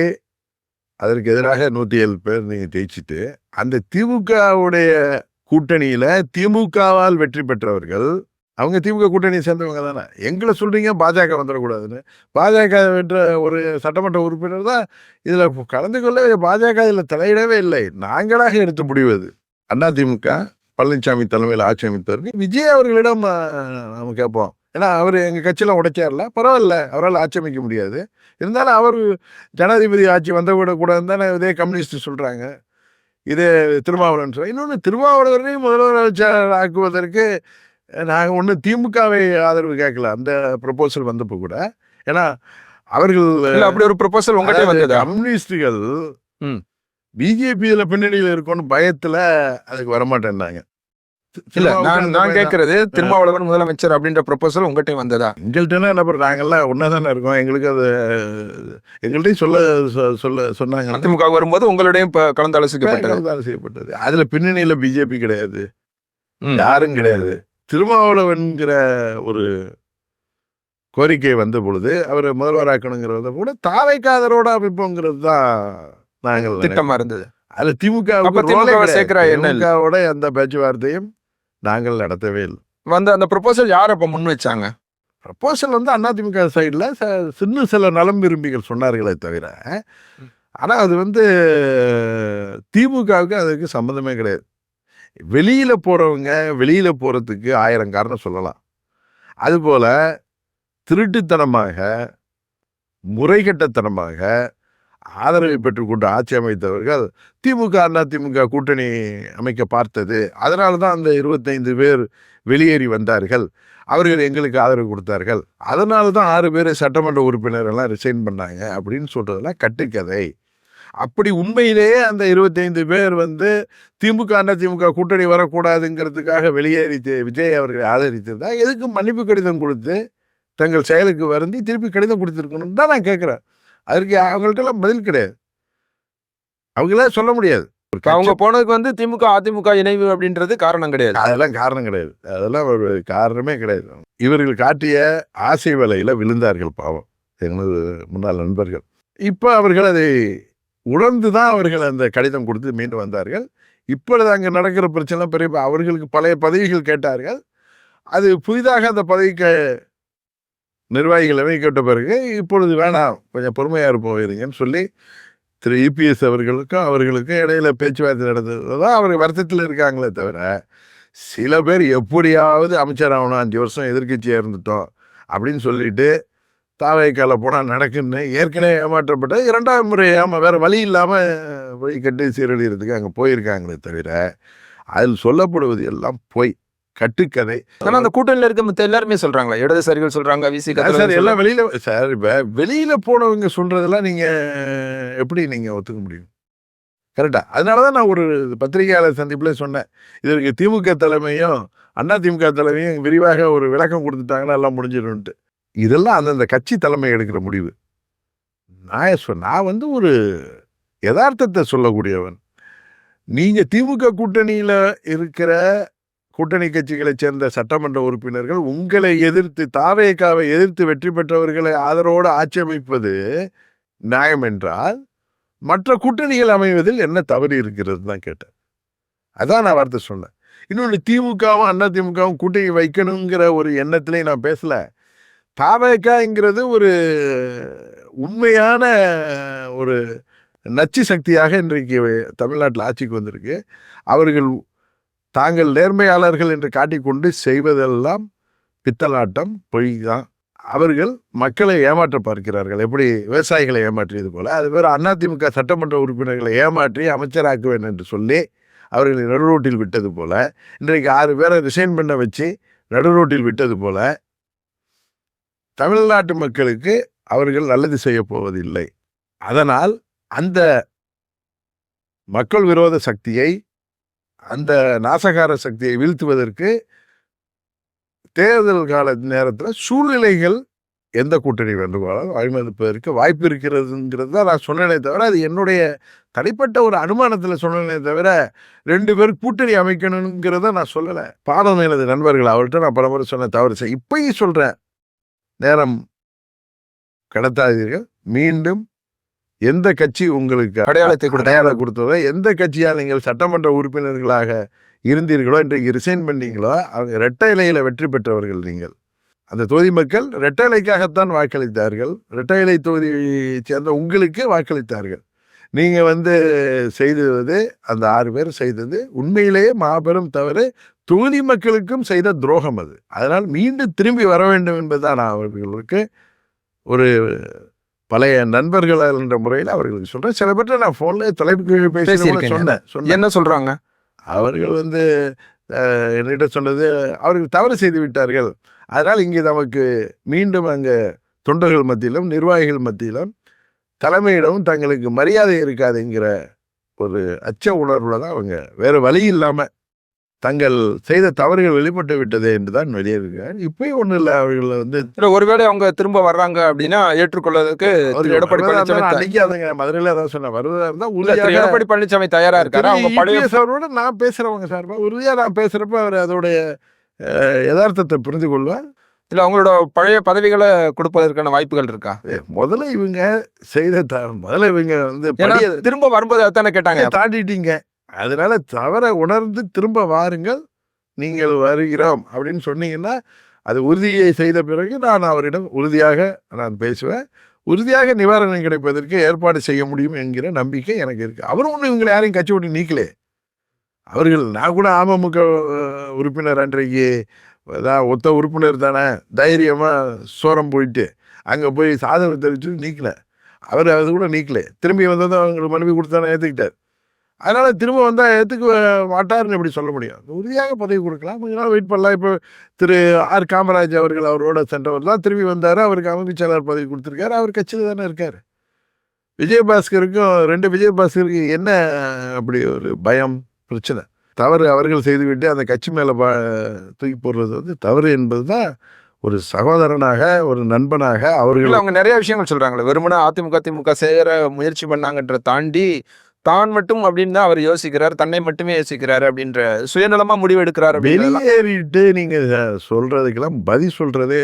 அதற்கு எதிராக 107 பேர் நீங்கள் ஜெயிச்சுட்டு, அந்த திமுகவுடைய கூட்டணியில் திமுகவால் வெற்றி பெற்றவர்கள் அவங்க திமுக கூட்டணியை சேர்ந்தவங்க தானே. எங்களை சொல்றீங்க பாஜக வந்துடக்கூடாதுன்னு. பாஜக வென்ற ஒரு சட்டமன்ற உறுப்பினர் தான் இதில் கலந்து கொள்ள, பாஜக இதில் தலையிடவே இல்லை. நாங்களாக எடுத்த முடிவு அது. அதிமுக பழனிசாமி தலைமையில் ஆட்சி அமைத்தவருக்கு விஜய் அவர்களிடம் நம்ம கேட்போம். ஏன்னா அவர் எங்கள் கட்சியெலாம் உடைச்சார்ல, பரவாயில்ல, அவரால் ஆட்சி அமைக்க முடியாது. இருந்தாலும் அவர் ஜனாதிபதி ஆட்சி வந்த கூடாதுன்னு தானே இதே கம்யூனிஸ்ட் சொல்கிறாங்க. இதே திருமாவளவன் சொல்கிறாங்க. இன்னொன்று, திருமாவளவரையும் முதல்வர் ஆக்குவதற்கு நாங்கள் ஒன்றும் திமுகவை ஆதரவு கேட்கல அந்த ப்ரொபோசல் வந்தப்போ கூட. ஏன்னா அவர்கள் அப்படி ஒரு ப்ரொபோசல் உங்கள்கிட்ட வந்தது. கம்யூனிஸ்டுகள் பிஜேபி இதில் பின்னணியில் இருக்கும்னு பயத்தில் அதுக்கு வரமாட்டேன்னாங்க. இல்ல, நான் கேட்கறது திருமாவளவன் முதலமைச்சர் அப்படின்ற ப்ரொபோசல் உங்கள்கிட்ட வந்ததா? எங்கள்கிட்ட என்ன பண்ணுறோம், நாங்கள்லாம் ஒன்றா தானே இருக்கோம். எங்களுக்கு அது எங்கள்கிட்டையும் சொன்னாங்க. அதிமுக வரும்போது உங்களுடையும் கலந்து ஆலோசிக்கப்பட்டது. அதில் பின்னணியில் பிஜேபி கிடையாது, யாரும் கிடையாது. திருமாவளவன்கிற ஒரு கோரிக்கை வந்த பொழுது அவர் முதல்வராக்கணுங்கிறத கூட தாவைக்காதரோட அமைப்போங்கிறது தான் நாங்கள் திட்டமா இருந்தது. அதுல திமுகவோட அந்த பேச்சுவார்த்தையும் நாங்கள் நடத்தவே இல்லை. அந்த ப்ரொபோசல் யார் அப்ப முன் வச்சாங்க? ப்ரொபோசல் அதிமுக சைடில் சில நலம் விரும்பிகள் சொன்னார்களே தவிர, ஆனா அது திமுகவுக்கு அதுக்கு சம்மந்தமே கிடையாது. வெளியில போறவங்க வெளியில போறதுக்கு 1000 காரணம் சொல்லலாம். அதுபோல திருட்டுத்தனமாக முறைகட்டத்தனமாக ஆதரவை பெற்றுக்கொண்டு ஆட்சி அமைத்தவர்கள் திமுக அதிமுக கூட்டணி அமைக்க பார்த்தது. அதனால தான் அந்த 25 பேர் வெளியேறி வந்தார்கள். அவர்கள் எங்களுக்கு ஆதரவு கொடுத்தார்கள். அதனால தான் 6 பேர் சட்டமன்ற உறுப்பினர் எல்லாம் ரிசைன் பண்ணாங்க அப்படின்னு சொல்றதெல்லாம் கட்டுக்கதை. அப்படி உண்மையிலேயே அந்த 25 பேர் திமுக அதிமுக கூட்டணி வரக்கூடாதுங்கிறதுக்காக வெளியேறி விஜய் அவர்களை ஆதரித்திருந்தா எதுக்கு மன்னிப்பு கடிதம் கொடுத்து தங்கள் செயலுக்கு வருந்தி திருப்பி கடிதம் கொடுத்துருக்கணும்னு தான் நான் கேட்குறேன். அதற்கு அவங்கள்ட்டெல்லாம் பதில் கிடையாது. அவங்களே சொல்ல முடியாது. அவங்க போனதுக்கு திமுக அதிமுக இணைவு அப்படின்றது காரணம் கிடையாது. அதெல்லாம் காரணம் கிடையாது. அதெல்லாம் ஒரு காரணமே கிடையாது. இவர்கள் காட்டிய ஆசை வலையில விழுந்தார்கள் பாவம் எங்களது முன்னாள் நண்பர்கள். இப்போ அவர்கள் அதை உணர்ந்து தான் அவர்கள் அந்த கடிதம் கொடுத்து மீண்டு வந்தார்கள். இப்பொழுது அங்கே நடக்கிற பிரச்சனை பெரிய அவர்களுக்கு பழைய பதவிகள் கேட்டார்கள். அது புதிதாக அந்த பதவிக்கு நிர்வாகிகள் அமைக்கப்பட்ட பிறகு இப்பொழுது வேணாம், கொஞ்சம் பொறுமையாக இருப்போம் சொல்லி திரு இபிஎஸ் அவர்களுக்கும் இடையில பேச்சுவார்த்தை நடந்ததுதான் அவர் வருத்தத்தில் இருக்காங்களே தவிர, சில பேர் எப்படியாவது அமைச்சர் ஆகணும், 5 வருஷம் எதிர்கட்சியாக இருந்துட்டோம் அப்படின்னு சொல்லிட்டு தாவைக்கால போனால் நடக்குன்னு ஏற்கனவே ஏமாற்றப்பட்ட 2வது முறை வேற வழி இல்லாமல் போய் கட்டு சீரழிகிறதுக்கு அங்கே போயிருக்காங்களே தவிர, அதில் சொல்லப்படுவது எல்லாம் பொய், கட்டுக்கதை. ஆனா அந்த கூட்டணியில் இருக்க எல்லாருமே சொல்றாங்களா, இடதுசாரிகள் சொல்றாங்க, சார் எல்லாம் வெளியில சார். இப்போ வெளியில போனவங்க சொல்றதெல்லாம் நீங்க எப்படி நீங்க ஒத்துக்க முடியும்? கரெக்டா? அதனாலதான் நான் ஒரு பத்திரிகையாளர் சந்திப்புல சொன்னேன், இதற்கு திமுக தலைமையும் அதிமுக தலைமையும் விரிவாக ஒரு விளக்கம் கொடுத்துட்டாங்கன்னா எல்லாம் முடிஞ்சிடும்ட்டு. இதெல்லாம் அந்தந்த கட்சி தலைமை எடுக்கிற முடிவு. நான் ஒரு யதார்த்தத்தை சொல்லக்கூடியவன். நீங்க திமுக கூட்டணியில இருக்கிற கூட்டணி கட்சிகளை சேர்ந்த சட்டமன்ற உறுப்பினர்கள் உங்களை எதிர்த்து, தாவேகாவை எதிர்த்து வெற்றி பெற்றவர்களை ஆதரவோடு ஆட்சி அமைப்பது நியாயம் என்றால் மற்ற கூட்டணிகள் அமைவதில் என்ன தவறு இருக்கிறது தான் கேட்டேன். அதான் நான் வார்த்தை சொன்னேன். இன்னொன்று, திமுகவும் அதிமுகவும் கூட்டணி வைக்கணுங்கிற ஒரு எண்ணத்திலே நான் பேசல. தாவேகாங்கிறது ஒரு உண்மையான ஒரு நச்சு சக்தியாக இன்றைக்கு தமிழ்நாட்டில் ஆட்சிக்கு வந்திருக்கு. அவர்கள் தாங்கள் நேர்மையாளர்கள் என்று காட்டிக்கொண்டு செய்வதெல்லாம் பித்தலாட்டம், பொய் தான். அவர்கள் மக்களை ஏமாற்ற பார்க்கிறார்கள். எப்படி விவசாயிகளை ஏமாற்றியது போல, அது வேறு அதிமுக சட்டமன்ற உறுப்பினர்களை ஏமாற்றி அமைச்சராக்குவேன் என்று சொல்லி அவர்களை நடுரோட்டில் விட்டது போல, இன்றைக்கு 6 பேரை ரிசைன் பண்ண வச்சு நடுரோட்டில் விட்டது போல, தமிழ்நாட்டு மக்களுக்கு அவர்கள் நல்லது செய்ய போவதில்லை. அதனால் அந்த மக்கள் விரோத சக்தியை, அந்த நாசகார சக்தியை வீழ்த்துவதற்கு தேர்தல் கால நேரத்தில் சூழ்நிலைகள் எந்த கூட்டணி வேண்டுமானாலும் வழிமதிப்பதற்கு வாய்ப்பு இருக்கிறதுங்கிறது தான் நான் சொன்னேனே தவிர, அது என்னுடைய தனிப்பட்ட ஒரு அனுமானத்தில் சொன்னேனே தவிர 2 பேர் கூட்டணி அமைக்கணுங்கிறத நான் சொல்லலை. பாடம் எனது நண்பர்கள் அவர்கிட்ட நான் பலமுறை சொன்ன தவறு இப்பயும் சொல்கிறேன், நேரம் கடத்தாதீர்கள். மீண்டும் எந்த கட்சி உங்களுக்கு அடையாளம் கொடுத்ததோ, எந்த கட்சியால் நீங்கள் சட்டமன்ற உறுப்பினர்களாக இருந்தீர்களோ, இன்றைக்கு ரிசைன் பண்ணீங்களோ, அவங்க இரட்டை இலையில் வெற்றி பெற்றவர்கள் நீங்கள். அந்த தொகுதி மக்கள் இரட்டை இலைக்காகத்தான் வாக்களித்தார்கள். இரட்டை இலை தொகுதியை சேர்ந்த உங்களுக்கு வாக்களித்தார்கள். நீங்கள் செய்தது, அந்த 6 பேர் செய்தது உண்மையிலேயே மாபெரும் தவறு. தொகுதி மக்களுக்கும் செய்த துரோகம் அது. அதனால் மீண்டும் திரும்பி வர வேண்டும் என்பதுதான் நான் அவர்களுக்கு ஒரு பழைய நண்பர்கள் என்ற முறையில் அவர்களுக்கு சொல்றேன். சில பேர்ட்ட நான் போன்ல தொலைபேசி பேசி சொன்னேன். என்ன சொல்றாங்க? அவர்கள் என்னிட்ட சொன்னது, அவர்கள் தவறு செய்து விட்டார்கள். அதனால் இங்கே நமக்கு மீண்டும் அங்கே தொண்டர்கள் மத்தியிலும் நிர்வாகிகள் மத்தியிலும் தலைமையிடமும் தங்களுக்கு மரியாதை இருக்காதுங்கிற ஒரு அச்ச உணர்வுல தான் அவங்க வேற வழி இல்லாம தங்கள் செய்த தவறுகள் வெளிப்பட்டு விட்டதே என்றுதான் வெளியேறுகிறார். இப்பயும் ஒண்ணு இல்லை, அவர்கள் ஒருவேளை அவங்க திரும்ப வர்றாங்க அப்படின்னா ஏற்றுக்கொள்வதற்கு எடப்பாடி பழனிசாமி அன்னைக்கு அதுங்க மதுரையில தான் சொன்ன வருவதா இருந்தா எடப்பாடி பழனிசாமி தயாரா இருக்காரு. அவங்க பழைய அவரோட நான் பேசுறவங்க சார்பா உறுதியா நான் பேசுறப்ப அவர் அதோடைய யதார்த்தத்தை புரிந்து கொள்வார். இல்ல அவங்களோட பழைய பதவிகளை கொடுப்பதற்கான வாய்ப்புகள் இருக்கா? முதல்ல இவங்க செய்த முதல்ல இவங்க திரும்ப வரும்போது அதானே கேட்டாங்க. தாண்டிட்டீங்க, அதனால தவறை உணர்ந்து திரும்ப வாருங்கள், நீங்கள் வருகிறோம் அப்படின்னு சொன்னீங்கன்னா அது உறுதியை செய்த பிறகு நான் அவரிடம் உறுதியாக நான் பேசுவேன். உறுதியாக நிவாரணம் கிடைப்பதற்கு ஏற்பாடு செய்ய முடியும் என்கிற நம்பிக்கை எனக்கு இருக்கு. அவரும் ஒன்றும் இவங்களை யாரையும் கட்சி விட்டு நீக்கலே. அவர்கள், நான் கூட அமமுக உறுப்பினர் அன்றைக்கு ஒத்த உறுப்பினர் தானே, தைரியமா சோரம் போயிட்டு அங்கே போய் சாதனை தெரிவிச்சு நீக்கல. அவர் அது கூட நீக்கல. திரும்பி வந்ததும் அவங்களுக்கு மனைவி கொடுத்தானே ஏற்றுக்கிட்டார். அதனால திரும்ப வந்தால் ஏற்றுக்க மாட்டாருன்னு எப்படி சொல்ல முடியும்? உறுதியாக பதவி கொடுக்கலாம், கொஞ்ச நாள் வெயிட் பண்ணலாம். இப்போ திரு ஆர் காமராஜ் அவர்கள் அவரோட சென்றவர் தான் திரும்பி வந்தார். அவருக்கு அமைப்பு செயலாளர் பதவி கொடுத்துருக்காரு. அவர் கட்சியில் தானே இருக்கார். விஜயபாஸ்கருக்கும் 2 விஜயபாஸ்கருக்கு என்ன அப்படி ஒரு பயம், பிரச்சனை? தவறு அவர்கள் செய்துவிட்டு அந்த கட்சி மேலே தூக்கி போடுறது தவறு என்பது தான். ஒரு சகோதரனாக, ஒரு நண்பனாக அவர்கள் அவங்க நிறைய விஷயங்கள் சொல்றாங்களே. வெறுமனே திமுக சேர முயற்சி பண்ணாங்கன்ற தாண்டி தான் மட்டும் அப்படின்னு தான் அவர் யோசிக்கிறார், தன்னை மட்டுமே யோசிக்கிறாரு அப்படின்ற சுயநலமா முடிவு எடுக்கிறார். வெளியேறிட்டு நீங்க சொல்றதுக்கெல்லாம் பதில் சொல்றதே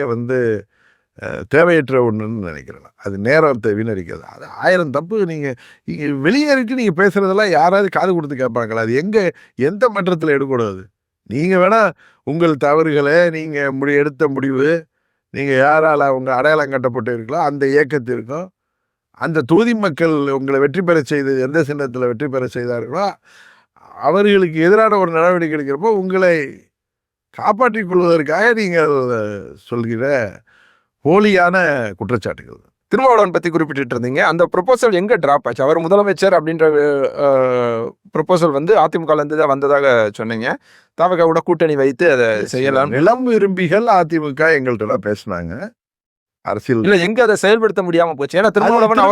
தேவையற்ற ஒன்றுன்னு நினைக்கிறேன். அது நேரத்தை வீணடிக்கிறது. அது 1000 தப்பு. நீங்கள் வெளியேறிட்டு நீங்கள் பேசுகிறதெல்லாம் யாராவது காது கொடுத்து கேட்பாங்களா? அது எந்த மன்றத்தில் எடுக்கூடாது? நீங்கள் வேணால் உங்கள் தவறுகளை நீங்கள் எடுத்த முடிவு, நீங்கள் யாரால் அவங்க அடையாளம் கட்டப்பட்டு இருக்கலாம் அந்த இயக்கத்திற்கும், அந்த தொகுதி மக்கள் உங்களை வெற்றி பெற செய்து எந்த சின்னத்தில் வெற்றி பெற செய்தார்களோ அவர்களுக்கு எதிரான ஒரு நடவடிக்கை எடுக்கிறப்போ உங்களை காப்பாற்றிக் கொள்வதற்காக நீங்கள் சொல்கிற போலியான குற்றச்சாட்டுகள். திருமாவளவன் பத்தி குறிப்பிட்டு இருந்தீங்க. அந்த ப்ரொபோசல் எங்க டிராப் ஆச்சு? அவர் முதலமைச்சர் அப்படின்ற ப்ரொபோசல் அதிமுக இருந்து தான் வந்ததாக சொன்னீங்க. தவகோட கூட்டணி வைத்து அதை செய்யலாம். நிலம் விரும்பிகள் அதிமுக எங்கள்கிட்ட பேசினாங்க. அரசியல் இல்ல, எங்க அதை செயல்படுத்த முடியாம போச்சு? ஏன்னா திருமாவளவன்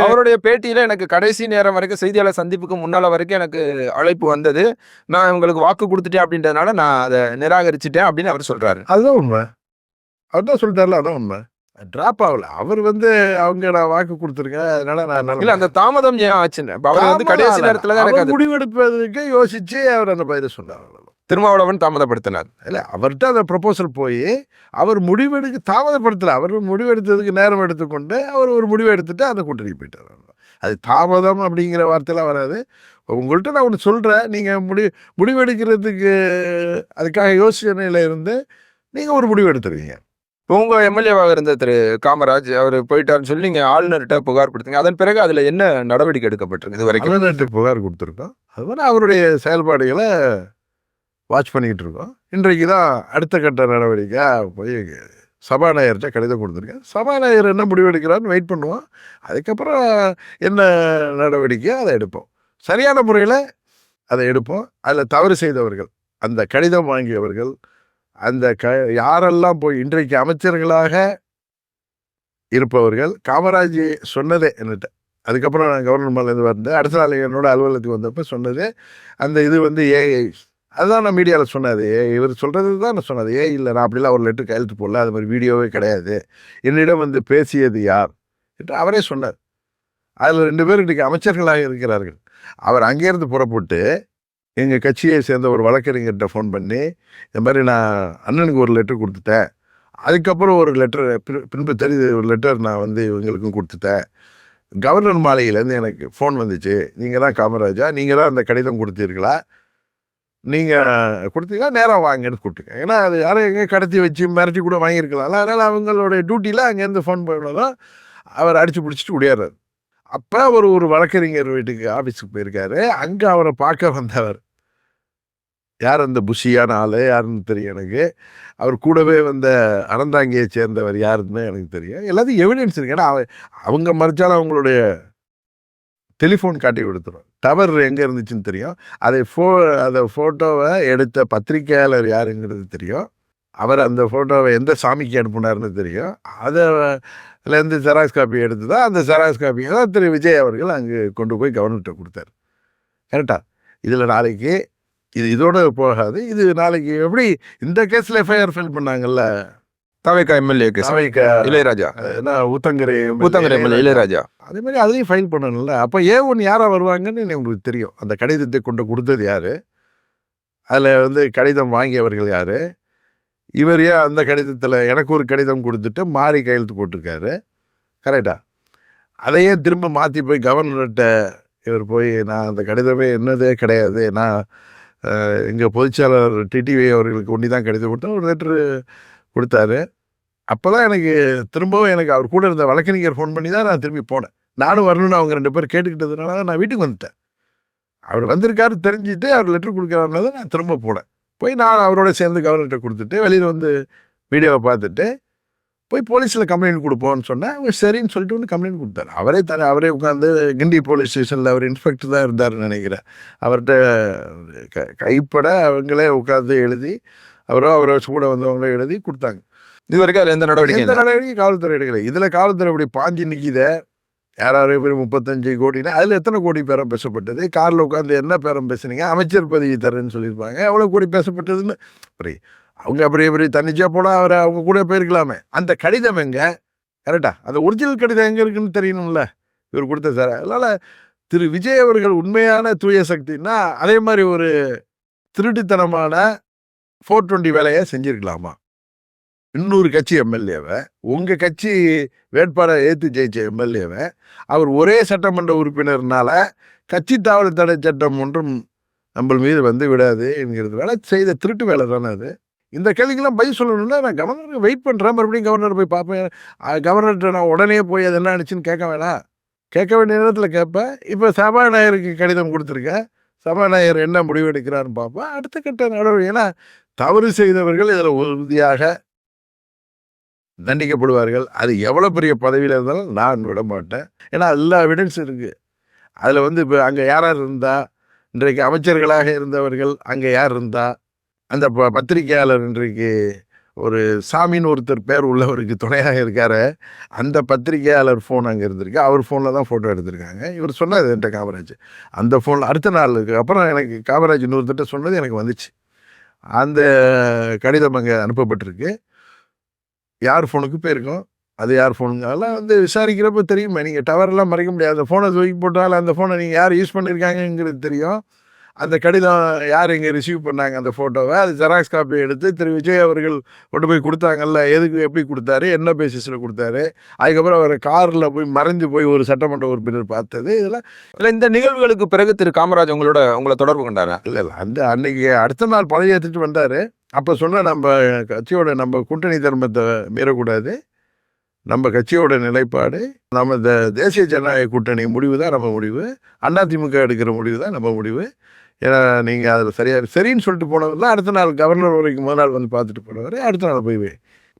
அவருடைய பேட்டியில எனக்கு கடைசி நேரம் வரைக்கும் செய்தியாளர் சந்திப்புக்கு முன்னால வரைக்கும் எனக்கு அழைப்பு வந்தது, நான் உங்களுக்கு வாக்கு கொடுத்துட்டேன் அப்படின்றதுனால நான் அதை நிராகரிச்சுட்டேன் அப்படின்னு அவர் சொல்றாரு. அதுதான் உண்மை. அவர் தான் சொல்லிட்டார்ல, அதான் உண்மை. டிராப் ஆகல. அவர் அவங்க நான் வாக்கு கொடுத்துருக்கேன், அதனால நான் இல்ல அந்த தாமதம் ஏன் ஆச்சுன்னு அவர் கடைசி நேரத்துல தான் முடிவெடுப்பதற்கு யோசிச்சு அவர் அந்த பயிரை சொன்னார். திருமாவளவன் தாமதப்படுத்தினார். இல்ல, அவர்கிட்ட அந்த ப்ரொபோசல் போய் அவர் முடிவெடுக்க தாமதப்படுத்தல. அவர் முடிவெடுத்ததுக்கு நேரம் எடுத்துக்கொண்டு அவர் ஒரு முடிவு எடுத்துட்டு அந்த கூட்டணி போயிட்டார். அது தாமதம் அப்படிங்கிற வார்த்தையெல்லாம் வராது. உங்கள்கிட்ட நான் ஒன்று சொல்றேன், நீங்க முடிவெடுக்கிறதுக்கு அதுக்காக யோசனையில இருந்து நீங்க ஒரு முடிவு எடுத்துருவீங்க. உங்க எம்எல்ஏவாக இருந்த திரு காமராஜ் அவர் போயிட்டாருன்னு சொல்லி நீங்க ஆளுநர்கிட்ட புகார் கொடுத்தீங்க. அதன் பிறகு அதுல என்ன நடவடிக்கை எடுக்கப்பட்டிருக்கு? இது வரைக்கும் ஆளுநர்கிட்ட புகார் கொடுத்துருக்கோம். அது அவருடைய செயல்பாடுகளை வாட்ச் பண்ணிக்கிட்டு இருக்கோம். இன்றைக்கு தான் அடுத்த கட்ட நடவடிக்கை போய் சபாநாயகர்கிட்ட கடிதம் கொடுத்துருக்கேன். சபாநாயகர் என்ன முடிவு எடுக்கிறான்னு வெயிட் பண்ணுவோம். அதுக்கப்புறம் என்ன நடவடிக்கையோ அதை எடுப்போம். சரியான முறையில் அதை எடுப்போம். அதில் தவறு செய்தவர்கள், அந்த கடிதம் வாங்கியவர்கள், அந்த யாரெல்லாம் போய் இன்றைக்கு அமைச்சர்களாக இருப்பவர்கள், காமராஜ் சொன்னதே என்னட்ட. அதுக்கப்புறம் நான் கவர்னர் மேலேருந்து வந்தேன். அடுத்த நாள் என்னோட அலுவலகத்துக்கு வந்தப்போ சொன்னது அந்த இது ஏஐ. அதுதான் நான் மீடியாவில் சொன்னது. இவர் சொல்கிறது தான் நான் சொன்னது. இல்லை, நான் அப்படிலாம் ஒரு லெட்டர் கையெழுத்து போடல, அது மாதிரி வீடியோவே கிடையாது. என்னிடம் பேசியது யார் என்று அவரே சொன்னார். அதில் 2 பேர் இன்றைக்கு அமைச்சர்களாக இருக்கிறார்கள். அவர் அங்கேருந்து புறப்பட்டு எங்கள் கட்சியை சேர்ந்த ஒரு வழக்கறிஞர்கிட்ட ஃபோன் பண்ணி, இந்த மாதிரி நான் அண்ணனுக்கு ஒரு லெட்டர் கொடுத்துட்டேன், அதுக்கப்புறம் ஒரு லெட்டர் பின்பு தெரியுது ஒரு லெட்டர் நான் இவங்களுக்கும் கொடுத்துட்டேன், கவர்னர் மாளிகையிலேருந்து எனக்கு ஃபோன் வந்துச்சு, நீங்கள் தான் காமராஜா, நீங்கள் தான் அந்த கடிதம் கொடுத்தீர்களா, நீங்கள் கொடுத்தீங்கன்னா நேராக வாங்கன்னு கூப்பிட்டுங்க. ஏன்னா அது யாரும் எங்கே கடத்தி வச்சு மிரட்டி கூட வாங்கியிருக்கலாம். அதனால் அவங்களுடைய டியூட்டியில் அங்கேருந்து ஃபோன் பண்ணதான் அவர் அடித்து பிடிச்சிட்டு ஓடியாடுறாரு. அப்போ அவர் ஒரு வழக்கறிஞர் வீட்டுக்கு ஆஃபீஸுக்கு போயிருக்காரு. அங்கே அவரை பார்க்க வந்தவர் யார், அந்த புஷியான ஆள் யாருன்னு தெரியும் எனக்கு. அவர் கூடவே வந்த அறந்தாங்கியை சேர்ந்தவர் யாருன்னு எனக்கு தெரியும். எல்லாத்தையும் எவிடன்ஸ் இருக்கு. ஏன்னா அவங்க மறைச்சாலும் அவங்களுடைய டெலிஃபோன் காட்டி கொடுத்துரும். டவர் எங்கே இருந்துச்சுன்னு தெரியும். அதை அந்த ஃபோட்டோவை எடுத்த பத்திரிகையாளர் யாருங்கிறது தெரியும். அவர் அந்த ஃபோட்டோவை எந்த சாமிக்கு அனுப்புனார்னு தெரியும். அதுலேருந்து ஜெராக்ஸ் காப்பி எடுத்து தான் அந்த ஜெராக்ஸ் காப்பியை தான் திரு விஜய் அவர்கள் அங்கே கொண்டு போய் கவர்னர்கிட்ட கொடுத்தாரு. கரெக்டா? இதில் நாளைக்கு இதோட போகாது. இது நாளைக்கு எப்படி இந்த கேஸில் எஃப்ஐஆர் ஃபைல் பண்ணாங்கல்ல, தவைக்கா எம்எல்ஏ இளையராஜா, ஊத்தங்கரை எம்எல்ஏ இளையராஜா, அதே மாதிரி அதையும் ஃபைல் பண்ணணும்ல. அப்போ A1 யாராக வருவாங்கன்னு உங்களுக்கு தெரியும். அந்த கடிதத்தை கொண்டு கொடுத்தது யார், அதில் கடிதம் வாங்கியவர்கள் யார், இவர் ஏன் அந்த கடிதத்தில் எனக்கு ஒரு கடிதம் கொடுத்துட்டு மாறி கையெழுத்து போட்டிருக்காரு. கரெக்டா? அதையே திரும்ப மாற்றி போய் கவர்னர்கிட்ட இவர் போய் நான் அந்த கடிதமே என்னதே கிடையாது, நான் எங்கள் பொதுச்செயலாளர் டிடிவி அவர்களுக்கு ஒன்றி தான் கடிதம் கொடுத்தா ஒரு லெட்ரு கொடுத்தாரு. அப்போ தான் எனக்கு திரும்பவும் எனக்கு அவர் கூட இருந்த வழக்கறிஞர் ஃபோன் பண்ணி தான் நான் திரும்பி போனேன். நானும் வரணும்னு அவங்க 2 பேர் கேட்டுக்கிட்டதுனால நான் வீட்டுக்கு வந்துட்டேன். அவர் வந்திருக்காரு தெரிஞ்சுட்டு அவர் லெட்ரு கொடுக்குறாருனால நான் திரும்ப போனேன். போய் நான் அவரோட சேர்ந்து கவர்னர்கிட்ட கொடுத்துட்டு வெளியில் வீடியோவை பார்த்துட்டு போய் போலீஸில் கம்ப்ளைண்ட் கொடுப்போம்னு சொன்னேன். அவர் சரின்னு சொல்லிட்டு கம்ப்ளைண்ட் கொடுத்தாரு. அவரே உட்காந்து கிண்டி போலீஸ் ஸ்டேஷனில் அவர் இன்ஸ்பெக்டர் தான் இருந்தாருன்னு நினைக்கிறேன். அவர்கிட்ட கைப்பட அவங்களே உட்காந்து எழுதி அவரை கூட வந்தவங்களே எழுதி கொடுத்தாங்க. இது வரைக்கும் அதில் எந்த நடவடிக்கை காவல்துறை எடுக்கலை. இதில் காவல்துறை இப்படி பாஞ்சு நிற்கித யாராவது பேர் 35 கோடினா அதில் எத்தனை கோடி பேரம் பேசப்பட்டது, காரில் உட்காந்து என்ன பேரம் பேசுனீங்க, அமைச்சர் பதவி தரேன்னு சொல்லியிருப்பாங்க, எவ்வளோ கோடி பேசப்பட்டதுன்னு அப்படி அவங்க அப்படி தன்னிச்சா போனால் அவரை அவங்க கூட போயிருக்கலாமே. அந்த கடிதம் எங்கே, கரெக்டா? அந்த ஒரிஜினல் கடிதம் எங்கே இருக்குன்னு தெரியணும்ல இவர் கொடுத்த சார். அதனால் திரு விஜய் அவர்கள் உண்மையான தூய சக்தின்னா அதே மாதிரி ஒரு திருட்டுத்தனமான 420 வேலையை செஞ்சுருக்கலாமா? இன்னொரு கட்சி எம்எல்ஏவை, உங்கள் கட்சி வேட்பாளர் ஏற்று ஜெயிச்ச எம்எல்ஏவை அவர் ஒரே சட்டமன்ற உறுப்பினர்னால கட்சி தாவல் தடை சட்டம் ஒன்றும் நம்ம மீது விடாது என்கிறது வேலை செய்த திருட்டு வேலை தானே அது. இந்த கேள்விக்கெல்லாம் பதில் சொல்லணும்னா நான் கவர்னருக்கு வெயிட் பண்ணுறேன். மறுபடியும் கவர்னர் போய் பார்ப்பேன். கவர்னர்கிட்ட நான் உடனே போய் அது என்ன ஆனிச்சுன்னு கேட்க வேணாம். கேட்க வேண்டிய நேரத்தில் கேட்பேன். இப்போ சபாநாயகருக்கு கடிதம் கொடுத்துருக்கேன். சபாநாயகர் என்ன முடிவு எடுக்கிறான்னு பார்ப்பேன். அடுத்த கட்ட நடவடிக்கை. ஏன்னா தவறு செய்தவர்கள் இதில் உறுதியாக தண்டிக்கப்படுவார்கள். அது எவ்வளோ பெரிய பதவியில் இருந்தாலும் நான் விட மாட்டேன். ஏன்னா எல்லா எவிடன்ஸ் இருக்குது. அதில் இப்போ அங்கே யார் இருந்தா, இன்றைக்கு அமைச்சர்களாக இருந்தவர்கள் அங்கே யார் இருந்தா, அந்த பத்திரிகையாளர் இன்றைக்கு ஒரு சாமின்னு ஒருத்தர் பேர் உள்ளவருக்கு துணையாக இருக்காரு, அந்த பத்திரிகையாளர் ஃபோன் அங்கே இருந்திருக்கு. அவர் ஃபோனில் தான் ஃபோட்டோ எடுத்திருக்காங்க. இவர் சொன்னது என்கிட்ட காமராஜ் அந்த ஃபோனில் அடுத்த நாளுக்கு அப்புறம் எனக்கு காமராஜ் இன்னொருத்திட்ட சொன்னது எனக்கு வந்துச்சு. அந்த கடிதம் அங்கே அனுப்பப்பட்டிருக்கு. யார் ஃபோனுக்கு போயிருக்கோம், அது யார் ஃபோனுங்க, அதெல்லாம் விசாரிக்கிறப்ப தெரியுமே. நீங்கள் டவரெல்லாம் மறைக்க முடியாது. அந்த ஃபோனை தூக்கி போட்டாலும் அந்த ஃபோனை நீங்கள் யார் யூஸ் பண்ணியிருக்காங்கங்கிறது தெரியும். அந்த கடிதம் யார் இங்கே ரிசீவ் பண்ணாங்க அந்த ஃபோட்டோவை, அது ஜெராக்ஸ் காப்பி எடுத்து திரு விஜய் அவர்கள் கொண்டு போய் கொடுத்தாங்கல்ல, எதுக்கு எப்படி கொடுத்தாரு, என்ன பேசிஸில் கொடுத்தாரு, அதுக்கப்புறம் அவர் காரில் போய் மறைந்து போய் ஒரு சட்டமன்ற உறுப்பினர் பார்த்தது, இதெல்லாம் இல்லை. இந்த நிகழ்வுகளுக்கு பிறகு திரு காமராஜ் உங்களை தொடர்பு கொண்டாரா? இல்லை அன்னைக்கு அடுத்த நாள் பதவி ஏற்றுட்டு வந்தார். அப்போ சொன்னால் நம்ம கட்சியோட நம்ம கூட்டணி தர்மத்தை மீறக்கூடாது, நம்ம கட்சியோட நிலைப்பாடு, நம்ம இந்த தேசிய ஜனநாயக கூட்டணி முடிவு தான் நம்ம முடிவு, அதிமுக எடுக்கிற முடிவு தான் நம்ம முடிவு. ஏன்னா நீங்கள் அதில் சரின்னு சொல்லிட்டு போனவர் தான் அடுத்த நாள் கவர்னர் வரைக்கும் முதல் நாள் பார்த்துட்டு போனவர், அடுத்த நாள் போய்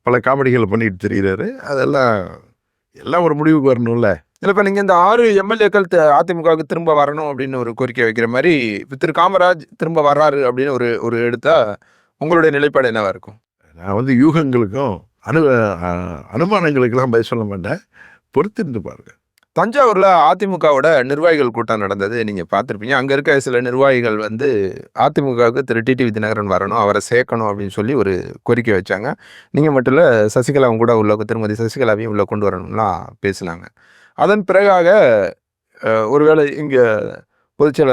பல காமெடிகளை பண்ணிட்டு தெரிகிறாரு. எல்லாம் ஒரு முடிவுக்கு வரணும்ல. இல்லை, இப்போ நீங்கள் இந்த 6 எம்எல்ஏக்கள் அதிமுகவுக்கு திரும்ப வரணும் அப்படின்னு ஒரு கோரிக்கை வைக்கிற மாதிரி திரு காமராஜ் திரும்ப வர்றாரு அப்படின்னு ஒரு எடுத்தா உங்களுடைய நிலைப்பாடு என்னவா இருக்கும்? நான் யூகங்களுக்கும் அனுமானங்களுக்கெல்லாம் பதில் சொல்ல மாட்டேன், பொறுத்திருந்து பாருங்க. தஞ்சாவூரில் அதிமுகவோட நிர்வாகிகள் கூட்டம் நடந்தது, நீங்கள் பார்த்துருப்பீங்க. அங்கே இருக்க சில நிர்வாகிகள் அதிமுகவுக்கு திரு டிடிவி தினகரன் வரணும், அவரை சேர்க்கணும் அப்படின்னு சொல்லி ஒரு கோரிக்கை வச்சாங்க. நீங்கள் மட்டும் இல்லை, சசிகலாவும் கூட திருமதி சசிகலாவையும் உள்ளே கொண்டு வரணும்லாம் பேசினாங்க. அதன் பிறகாக ஒருவேளை இங்கே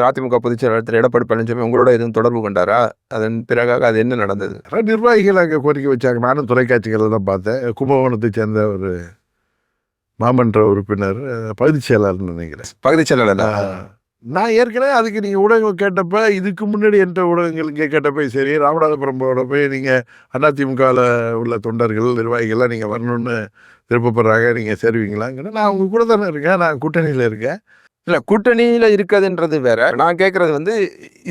அதிமுக பொதுச்செயலாளர் திரு எடப்பாடி பழனிசாமி உங்களோட எதுவும் தொடர்பு கொண்டாரா? அதன் பிறகாக அது என்ன நடந்தது? நிர்வாகிகள் அங்கே கோரிக்கை வச்சாங்க. நானும் தொலைக்காட்சிகளில் தான் பார்த்தேன். கும்பகோணத்தை சேர்ந்த ஒரு மாமன்ற உறுப்பினர், பகுதி செயலாளர்னு நினைக்கிறேன், பகுதி செயலாளர் நான் ஏற்கனவே அதுக்கு நீங்கள் ஊடகங்கள் கேட்டப்ப, இதுக்கு முன்னாடி எந்த ஊடகங்களுக்கு கேட்டப்ப சரி, ராமநாதபுரம் போய் நீங்கள் அதிமுகவில் உள்ள தொண்டர்கள், நிர்வாகிகள்லாம் நீங்கள் வரணும்னு விருப்பப்படுறாங்க, நீங்கள் சேருவீங்களாங்கிற நான் உங்க கூட தானே இருக்கேன், நான் கூட்டணியில் இருக்கேன். இல்ல கூட்டணியில இருக்கிறதுன்றது வேற. நான் கேட்கறது வந்து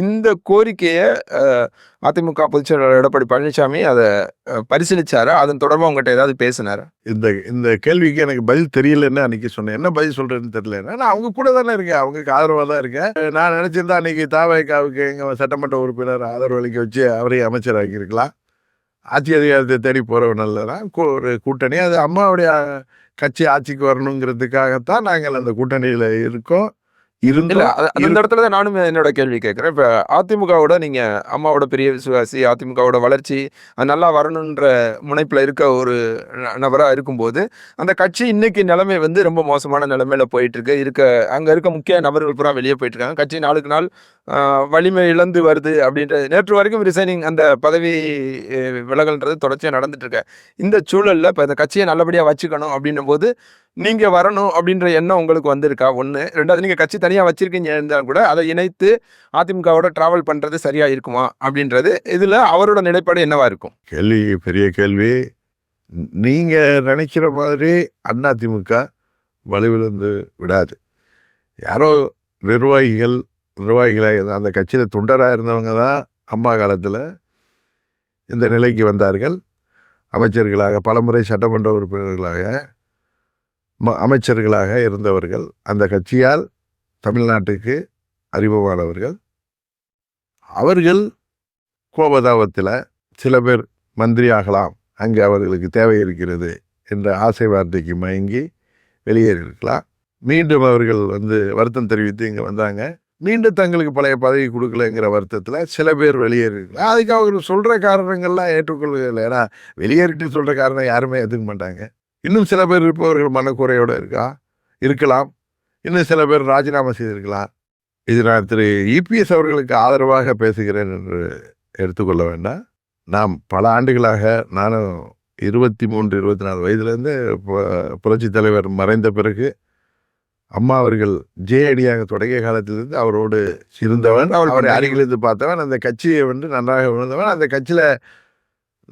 இந்த கோரிக்கைய அதிமுக பொதுச் செயலாளர் எடப்பாடி பழனிசாமி அத பரிசீலிச்சாரா? அதன் தொடர்பா உங்ககிட்ட ஏதாவது பேசினாரா? இந்த கேள்விக்கு எனக்கு பதில் தெரியலன்னு அன்னைக்கு சொன்னேன். என்ன பதில் சொல்றேன்னு தெரியல. நான் அவங்க கூட தானே இருக்கேன், அவங்களுக்கு ஆதரவாக தான் இருக்கேன். நான் நினைச்சிருந்தா அன்னைக்கு தாவேக்காவுக்கு எங்கள் சட்டமன்ற உறுப்பினர் ஆதரவு அளிக்க வச்சு அவரையும் அமைச்சராக்கியிருக்கலாம். ஆட்சி அதிகாரத்தை தேடி போறவன் நல்லதான். ஒரு கூட்டணி அது அம்மாவுடைய கட்சி ஆட்சிக்கு வரணுங்கிறதுக்காகத்தான் நாங்கள் அந்த கூட்டணியில இருக்கோம். இல்ல அந்த இடத்துல தான் நானும் என்னோட கேள்வி கேட்கிறேன். இப்ப அதிமுகவோட நீங்க அம்மாவோட பெரிய விசுவாசி, அதிமுகவோட வளர்ச்சி அது நல்லா வரணுன்ற முனைப்புல இருக்க ஒரு நபரா இருக்கும்போது, அந்த கட்சி இன்னைக்கு நிலைமை வந்து ரொம்ப மோசமான நிலைமையில போயிட்டு இருக்கு. அங்க இருக்க முக்கிய நபர்கள் பூரா வெளியே போயிட்டு இருக்காங்க. கட்சி நாளுக்கு நாள் வலிமை இழந்து வருது அப்படின்ற நேற்று வரைக்கும் ரிசைனிங் அந்த பதவி விலகல்ன்றது தொடர்ச்சியா நடந்துட்டு இருக்க இந்த சூழல்ல இப்ப இந்த கட்சியை நல்லபடியா வச்சுக்கணும் அப்படின்னும் போது நீங்க வரணும் அப்படின்ற எண்ணம் உங்களுக்கு வந்திருக்கா? ஒண்ணு. ரெண்டாவது, நீங்க கட்சி தனியா வச்சிருக்கீங்க இருந்தாலும் கூட அதை இணைத்து அதிமுகவோட டிராவல் பண்றது சரியா இருக்குமா அப்படின்றது, இதுல அவரோட நிலைப்பாடு என்னவா இருக்கும்? கேள்வி பெரிய கேள்வி. நீங்க நினைக்கிற மாதிரி அதிமுக வலுவிழந்து விடாது. யாரோ நிர்வாகிகளாக அந்த கட்சியில் தொண்டராக இருந்தவங்க தான் அம்மா காலத்தில் இந்த நிலைக்கு வந்தார்கள். அமைச்சர்களாக, பலமுறை சட்டமன்ற உறுப்பினர்களாக, அமைச்சர்களாக இருந்தவர்கள். அந்த கட்சியால் தமிழ்நாட்டுக்கு அறிமுகமானவர்கள். அவர்கள் கோபதாபத்தில் சில பேர் மந்திரி ஆகலாம், அங்கே அவர்களுக்கு தேவை இருக்கிறது என்ற ஆசை வார்த்தைக்கு மயங்கி வெளியேறியிருக்கலாம். மீண்டும் அவர்கள் வருத்தம் தெரிவித்து இங்கே வந்தாங்க. மீண்டும் தங்களுக்கு பழைய பதவி கொடுக்கலங்கிற வருத்தத்தில் சில பேர் வெளியேறிருக்கலாம். அதுக்கு அவங்க சொல்கிற காரணங்கள்லாம் ஏற்றுக்கொள்வதில்லை. ஏன்னா வெளியேறிட்டு சொல்கிற காரணம் யாருமே ஏற்றுக்க மாட்டாங்க. இன்னும் சில பேர் இருப்பவர்கள் மனக்குறையோடு இருக்கலாம். இன்னும் சில பேர் ராஜினாமா செய்திருக்கலாம். இது நான் திரு இபிஎஸ் அவர்களுக்கு ஆதரவாக பேசுகிறேன் என்று எடுத்துக்கொள்ள வேண்டாம். நாம் பல ஆண்டுகளாக, நானும் 23, 24 வயதுலேருந்து புரட்சி தலைவர் மறைந்த பிறகு அம்மா அவர்கள் ஜேடியாக தொடங்கிய காலத்திலிருந்து அவரோடு இருந்தவன், அவரை அருகிலிருந்து பார்த்தவன், அந்த கட்சியை நன்றாக உணர்ந்தவன். அந்த கட்சியில்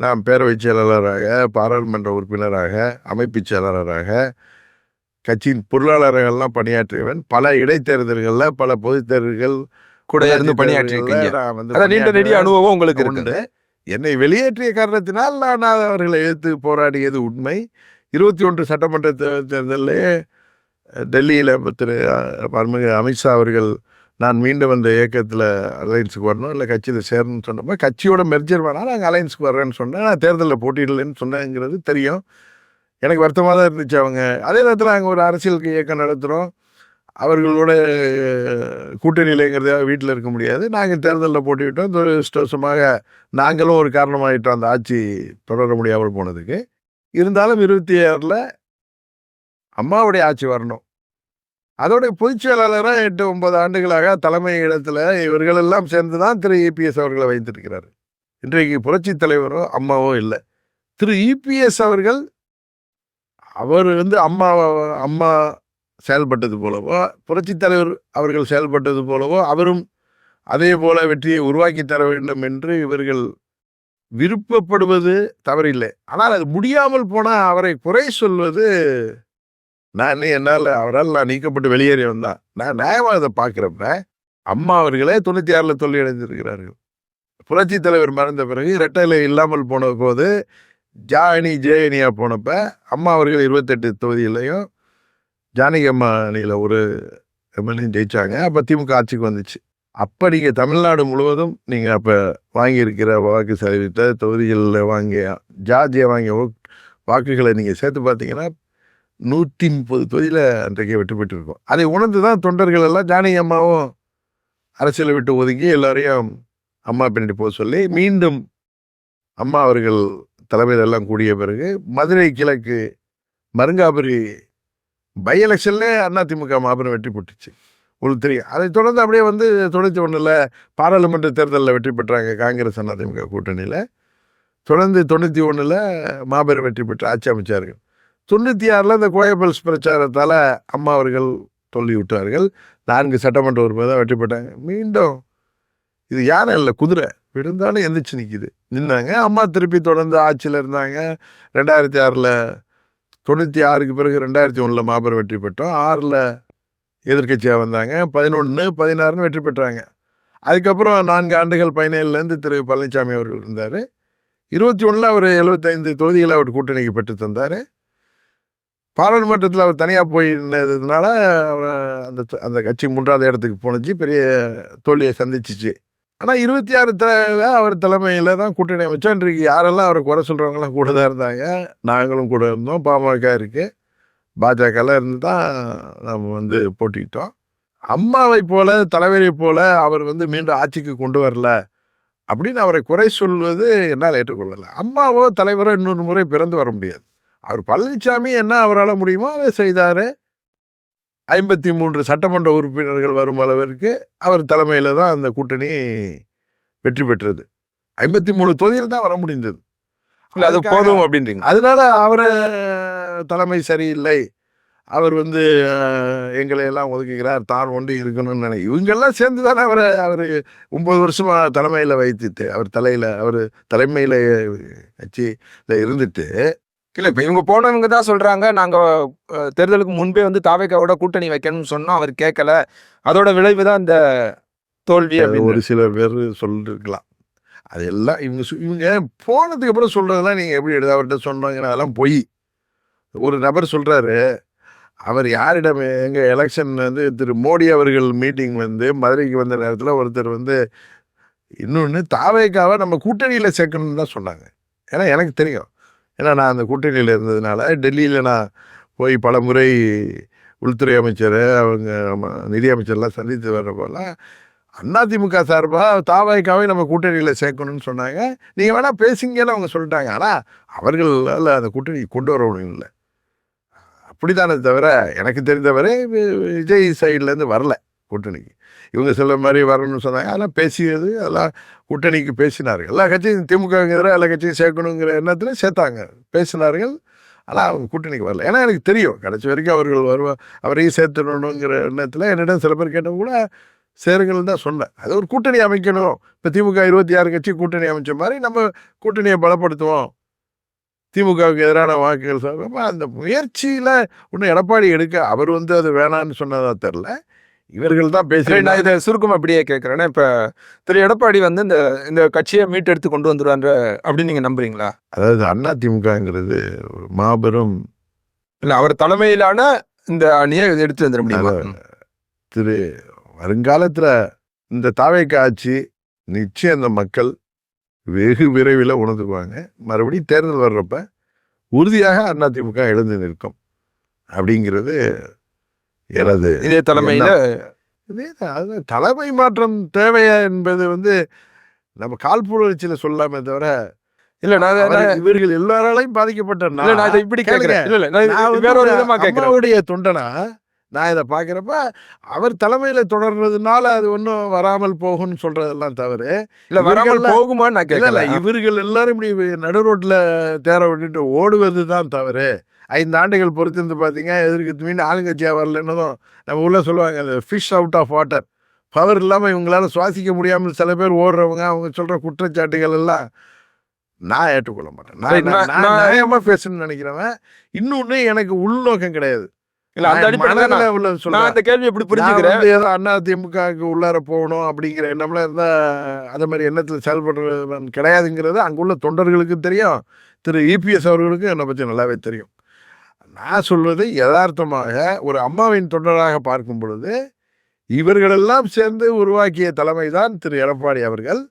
நான் பேரவைச் செயலாளராக, பாராளுமன்ற உறுப்பினராக, அமைப்பு செயலாளராக, கட்சியின் பொருளாளர்கள்லாம் பணியாற்றியவன். பல இடைத்தேர்தல்களில், பல பொதுத் தேர்தல்கள் கூட இருந்து பணியாற்றிருக்கீங்க. நீண்ட நெடிய அனுபவம் உங்களுக்கு உண்டு. என்னை வெளியேற்றிய காரணத்தினால் நான் அவர்களை எதிர்த்து போராடியது உண்மை. 21 சட்டமன்ற தேர்தலிலே டெல்லியில் திரு அமித்ஷா அவர்கள் நான் மீண்டும் அந்த இயக்கத்தில் அலையன்ஸுக்கு வரணும், இல்லை கட்சியில் சேரணும்னு சொன்னப்போ கட்சியோட மெர்ஜர் வேணால் நாங்கள் அலையன்ஸுக்கு வர்றேன்னு சொன்னேன். நான் தேர்தலில் போட்டியிடலைன்னு சொன்னேங்கிறது தெரியும். எனக்கு வருத்தமாக தான் இருந்துச்சு. அவங்க அதே நேரத்தில் நாங்கள் ஒரு அரசியல் இயக்கம் நடத்துகிறோம், அவர்களோட கூட்டணியிலேங்கிறதா வீட்டில் இருக்க முடியாது. நாங்கள் தேர்தலில் போட்டிவிட்டோம். துரதிருஷ்டவசமாக நாங்களும் ஒரு காரணமாகிட்டோம் அந்த ஆட்சி தொடர முடியாமல் போனதுக்கு. இருந்தாலும் 26 அம்மாவுடைய ஆட்சி வரணும். அதோடைய பொதுச் செயலாளராக 8-9 ஆண்டுகளாக தலைமை இடத்துல இவர்கள் எல்லாம் சேர்ந்து தான் திரு இபிஎஸ் அவர்களை வைத்திருக்கிறார். இன்றைக்கு புரட்சி தலைவரோ அம்மாவோ இல்லை. திரு இபிஎஸ் அவர்கள் அவர் அம்மா செயல்பட்டது போலவோ, புரட்சி தலைவர் அவர்கள் செயல்பட்டது போலவோ அவரும் அதே போல வெற்றியை உருவாக்கி தர வேண்டும் என்று இவர்கள் விருப்பப்படுவது தவறில்லை. ஆனால் அது முடியாமல் போனால் அவரை குறை சொல்வது, அவரால் நான் நீக்கப்பட்டு வெளியேறி வந்தான். நான் நியாயமாக அதை பார்க்குறப்ப அம்மா அவர்களே 96 தோல்வி அடைந்திருக்கிறார்கள். புரட்சி தலைவர் மறைந்த பிறகு இரட்டைலை இல்லாமல் போன போது ஜேஎனியா போனப்ப அம்மா அவர்கள் 28 தொகுதியிலையும் ஜானகி அம்மா அணியில் ஒரு எம்எல்ஏ ஜெயிச்சாங்க. அப்போ திமுக ஆட்சிக்கு வந்துச்சு. அப்போ நீங்கள் தமிழ்நாடு முழுவதும் நீங்கள் அப்போ வாங்கியிருக்கிற வாக்கு சதவீதத்தை, தொகுதிகளில் ஜார்ஜியா வாங்கிய வாக்குகளை நீங்கள் சேர்த்து பார்த்தீங்கன்னா 130 தொகுதியில் அன்றைக்கே வெற்றி பெற்றிருக்கோம். அதை உணர்ந்து தான் தொண்டர்கள் எல்லாம் ஜானகி அம்மாவும் அரசியலை விட்டு ஒதுங்கி எல்லாரையும் அம்மா பின்னாடி போக சொல்லி மீண்டும் அம்மா அவர்கள் தலைமையில் எல்லாம் கூடிய பிறகு மதுரை கிழக்கு மருங்காபுரி பை எலெக்ஷன்லே அதிமுக மாபெரும் வெற்றி பெற்றுச்சு. உங்களுக்கு தெரியும். அதை தொடர்ந்து அப்படியே 91 பாராளுமன்ற தேர்தலில் வெற்றி பெற்றாங்க காங்கிரஸ் அதிமுக கூட்டணியில். தொடர்ந்து 91 மாபெரும் வெற்றி பெற்று ஆட்சி அமைச்சார்கள். 96 இந்த கோயபல்ஸ் பிரச்சாரத்தால் அம்மா அவர்கள் தோல்வி விட்டார்கள். 4 சட்டமன்ற உறுப்பினர் தான் வெற்றி பெற்றாங்க. மீண்டும் இது யானை இல்லை, குதிரை விழுந்தாலும் எந்திரிச்சு நிற்கிது, நின்னாங்க. அம்மா திருப்பி தொடர்ந்து ஆட்சியில் இருந்தாங்க. 2006 96க்கு பிறகு 2001 மாபெரும் வெற்றி பெற்றோம். 6 எதிர்க்கட்சியாக வந்தாங்க. 11, 16 வெற்றி பெற்றாங்க. அதுக்கப்புறம் 4 ஆண்டுகள் 17லேருந்து திரு பழனிசாமி அவர்கள் இருந்தார். 21 அவர் 75 தொகுதிகளை அவர் கூட்டணிக்கு பெற்று தந்தார். பாராளுமன்றத்தில் அவர் தனியாக போயிருந்ததுனால அந்த அந்த கட்சி 3வது இடத்துக்கு போனுச்சு, பெரிய தோல்வியை சந்திச்சிச்சு. ஆனால் 26 அவர் தலைமையில் தான் கூட்டணி அமைச்சோம். இன்றைக்கு யாரெல்லாம் அவரை குறை சொல்கிறவங்களாம் கூட தான் இருந்தாங்க. நாங்களும் கூட இருந்தோம். பாமக இருக்குது, பாஜகலாம் இருந்து தான் நம்ம போட்டிக்கிட்டோம். அம்மாவை போல, தலைவரை போல அவர் மீண்டும் ஆட்சிக்கு கொண்டு வரல அப்படின்னு அவரை குறை சொல்வது என்னால் ஏற்றுக்கொள்ளலை. அம்மாவோ தலைவரோ இன்னொரு முறை பிறந்து வர முடியாது. அவர் பழனிசாமி என்ன அவரால் முடியுமோ அதை செய்தார். 53 சட்டமன்ற உறுப்பினர்கள் வரும் அளவிற்கு அவர் தலைமையில் தான் அந்த கூட்டணி வெற்றி பெற்றது. 53 தொகுதியில் தான் வர முடிந்தது. அது போதும் அப்படின்றீங்க. அதனால அவரை தலைமை சரியில்லை, அவர் எங்களை எல்லாம் ஒதுக்குகிறார், தான் ஒன்று இருக்கணும்னு நினைக்கிறேன். இவங்கெல்லாம் சேர்ந்து தானே அவர் 9 வருஷமா தலைமையில் வைத்துட்டு அவர் தலைமையில் கட்சியில் இருந்துட்டு. இல்லை, இப்போ இவங்க போனவங்க தான் சொல்றாங்க, நாங்க தேர்தலுக்கு முன்பே தாவேக்காவோட கூட்டணி வைக்கணும்னு சொன்னோம், அவர் கேட்கல, அதோட விளைவு தான் இந்த தோல்வி. ஒரு சில பேர் சொல்லிருக்கலாம். அதெல்லாம் இவங்க போனதுக்கு அப்புறம் சொல்றதெல்லாம் நீங்க எப்படி எடுத்து அவர்கிட்ட சொன்னாங்கன்னா அதெல்லாம் பொய். ஒரு நபர் சொல்றாரு, அவர் யாரிடம் எங்க எலெக்ஷன் திரு மோடி அவர்கள் மீட்டிங் மதுரைக்கு வந்த நேரத்தில் ஒருத்தர் இன்னொன்று தாவேக்காவை நம்ம கூட்டணியில் சேர்க்கணும்னு தான் சொன்னாங்க. ஏன்னா எனக்கு தெரியும், ஏன்னா நான் அந்த கூட்டணியில் இருந்ததுனால டெல்லியில் நான் போய் பல முறை உள்துறை அமைச்சர், அவங்க நிதி அமைச்சர்லாம் சந்தித்து வர்ற போல அதிமுக சார்பாக தாவேக்காவை நம்ம கூட்டணியில் சேர்க்கணும்னு சொன்னாங்க. நீங்கள் வேணால் பேசுங்கன்னு அவங்க சொல்லிட்டாங்க. ஆனால் அவர்களால் அந்த கூட்டணி கொண்டு வர முடியும் இல்லை. அப்படித்தானே தவிர எனக்கு தெரிந்தவரை விஜய் சைட்லேருந்து வரல கூட்டணிக்கு. இவங்க சில மாதிரி வரணும்னு சொன்னாங்க, அதெல்லாம் பேசியது, அதெல்லாம் கூட்டணிக்கு பேசினார்கள். எல்லா கட்சியும் திமுகங்கிற எல்லா கட்சியும் சேர்க்கணுங்கிற எண்ணத்தில் சேர்த்தாங்க, பேசினார்கள். ஆனால் அவங்க கூட்டணிக்கு வரல. ஏன்னா எனக்கு தெரியும், கடைசி வரைக்கும் அவர்கள் அவரையும் சேர்த்துடணுங்கிற எண்ணத்தில் என்னிடம் சில பேர் கேட்டவங்க கூட சேருங்கள் தான் சொன்னேன். அது ஒரு கூட்டணி அமைக்கணும். இப்போ திமுக 26 கட்சி கூட்டணி அமைச்ச மாதிரி நம்ம கூட்டணியை பலப்படுத்துவோம், திமுகவுக்கு எதிரான வாக்குகள் சார்பாக அந்த முயற்சியில் ஒன்றும் எடப்பாடி எடுக்க அவர் அது வேணான்னு சொன்னதா தெரில. இவர்கள் தான் பேச. நான் இதை சுருக்கம் அப்படியே கேட்குறேன்னா, இப்போ திரு எடப்பாடி இந்த கட்சியை மீட்டெடுத்து கொண்டு வந்துடுவான்ற அப்படின்னு நீங்கள் நம்புறீங்களா? அதாவது அதிமுகங்கிறது ஒரு மாபெரும், இல்லை அவர் தலைமையிலான இந்த அணியை எடுத்து வந்துட முடியுமா? திரு வருங்காலத்தில் இந்த தாவேக்கா ஆட்சி நிச்சயம் அந்த மக்கள் வெகு விரைவில் உணர்ந்துக்குவாங்க. மறுபடியும் தேர்தல் வர்றப்ப உறுதியாக அதிமுக எழுந்து நிற்கும் அப்படிங்கிறது எனது இதே தலைமையில். அது தலைமை மாற்றம் தேவையா என்பது நம்ம காழ்ப்புணர்ச்சியில் சொல்லாமே தவிர இல்ல, நான் இவர்கள் எல்லாராலையும் பாதிக்கப்பட்ட நான் இப்படி கேட்கிறேன். இல்ல, நான் வேற ஒரு விதமா கேட்கிறேன். தொண்டனா நான் இதை பார்க்குறப்ப அவர் தலைமையில் தொடர்றதுனால அது ஒன்றும் வராமல் போகும்னு சொல்றதெல்லாம் தவறு. இல்லை, வராமல் போகுமான்னு நான் கேட்கல. இவர்கள் எல்லாரும் இப்படி நடு ரோட்டில் தேர விட்டுட்டு ஓடுவது தான் தவறு. 5 ஆண்டுகள் பொறுத்திருந்து பார்த்தீங்க, எதிர்க்கு மீண்டும் ஆளுங்கட்சியாக வரலன்னதும் நம்ம உள்ள சொல்லுவாங்க, அந்த fish out of water, power இல்லாமல் இவங்களால சுவாசிக்க முடியாமல் சில பேர் ஓடுறவங்க, அவங்க சொல்கிற குற்றச்சாட்டுகள் எல்லாம் நான் ஏற்றுக்கொள்ள மாட்டேன். நான் நியாயமாக பேசணும்னு நினைக்கிறவன். இன்னொன்று, எனக்கு உள்நோக்கம் கிடையாது. இல்ல, அந்த அடிப்படையில் நான் அந்த கேள்வி எப்படி புரிஞ்சுக்கிறேன், ஏதோ அதிமுகவுக்கு உள்ளார போகணும் அப்படிங்கிற எண்ணம்லாம் இருந்தால் அதே மாதிரி எண்ணத்தில் செயல்படுறவன் கிடையாதுங்கிறது அங்குள்ள தொண்டர்களுக்கும் தெரியும், திரு இபிஎஸ் அவர்களுக்கும் என்னை பற்றி நல்லாவே தெரியும். நான் சொல்வது யதார்த்தமாக ஒரு அம்மாவின் தொண்டராக பார்க்கும் பொழுது இவர்களெல்லாம் சேர்ந்து உருவாக்கிய தலைமை தான் திரு எடப்பாடி அவர்கள்.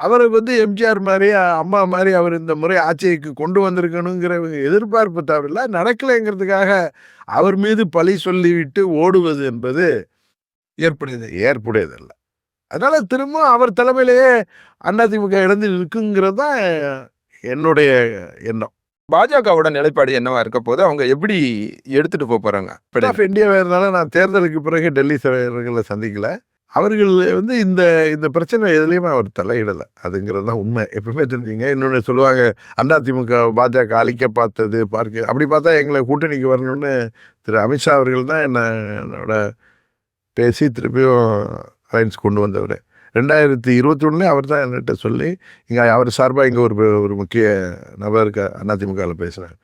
அவரை எம்ஜிஆர் மாதிரி அம்மா மாதிரி அவர் இந்த முறை ஆட்சிக்கு கொண்டு வந்திருக்கணுங்கிற எதிர்பார்ப்பு தவிர நடக்கலைங்கிறதுக்காக அவர் மீது பழி சொல்லிவிட்டு ஓடுவது என்பது ஏற்புடையதல்ல. அதனால திரும்ப அவர் தலைமையிலேயே அதிமுக இழந்து இருக்குங்கிறது தான் என்னுடைய எண்ணம். பாஜகவோட நிலைப்பாடு என்னவா இருக்க போது, அவங்க எப்படி எடுத்துட்டு போறாங்க? இந்தியாவே இருந்தாலும் நான் தேர்தலுக்கு பிறகு டெல்லி தலைவர்களை சந்திக்கல. அவர்கள் இந்த இந்த பிரச்சனை எதுலேயுமே அவர் தலையிடலை, அதுங்கிறது தான் உண்மை. எப்பவுமே தெரிஞ்சுங்க. இன்னொன்று சொல்லுவாங்க, அதிமுக பாஜக அழிக்க பார்த்தது அப்படி பார்த்தா எங்களை கூட்டணிக்கு வரணும்னு திரு அமித்ஷா அவர்கள் தான் என்னோட பேசி திருப்பியும் அலைன்ஸ் கொண்டு வந்தவர். 2021 அவர் தான் என்கிட்ட சொல்லி இங்கே அவர் சார்பாக இங்கே ஒரு முக்கிய நபருக்கு அதிமுகவில் பேசுகிறார்.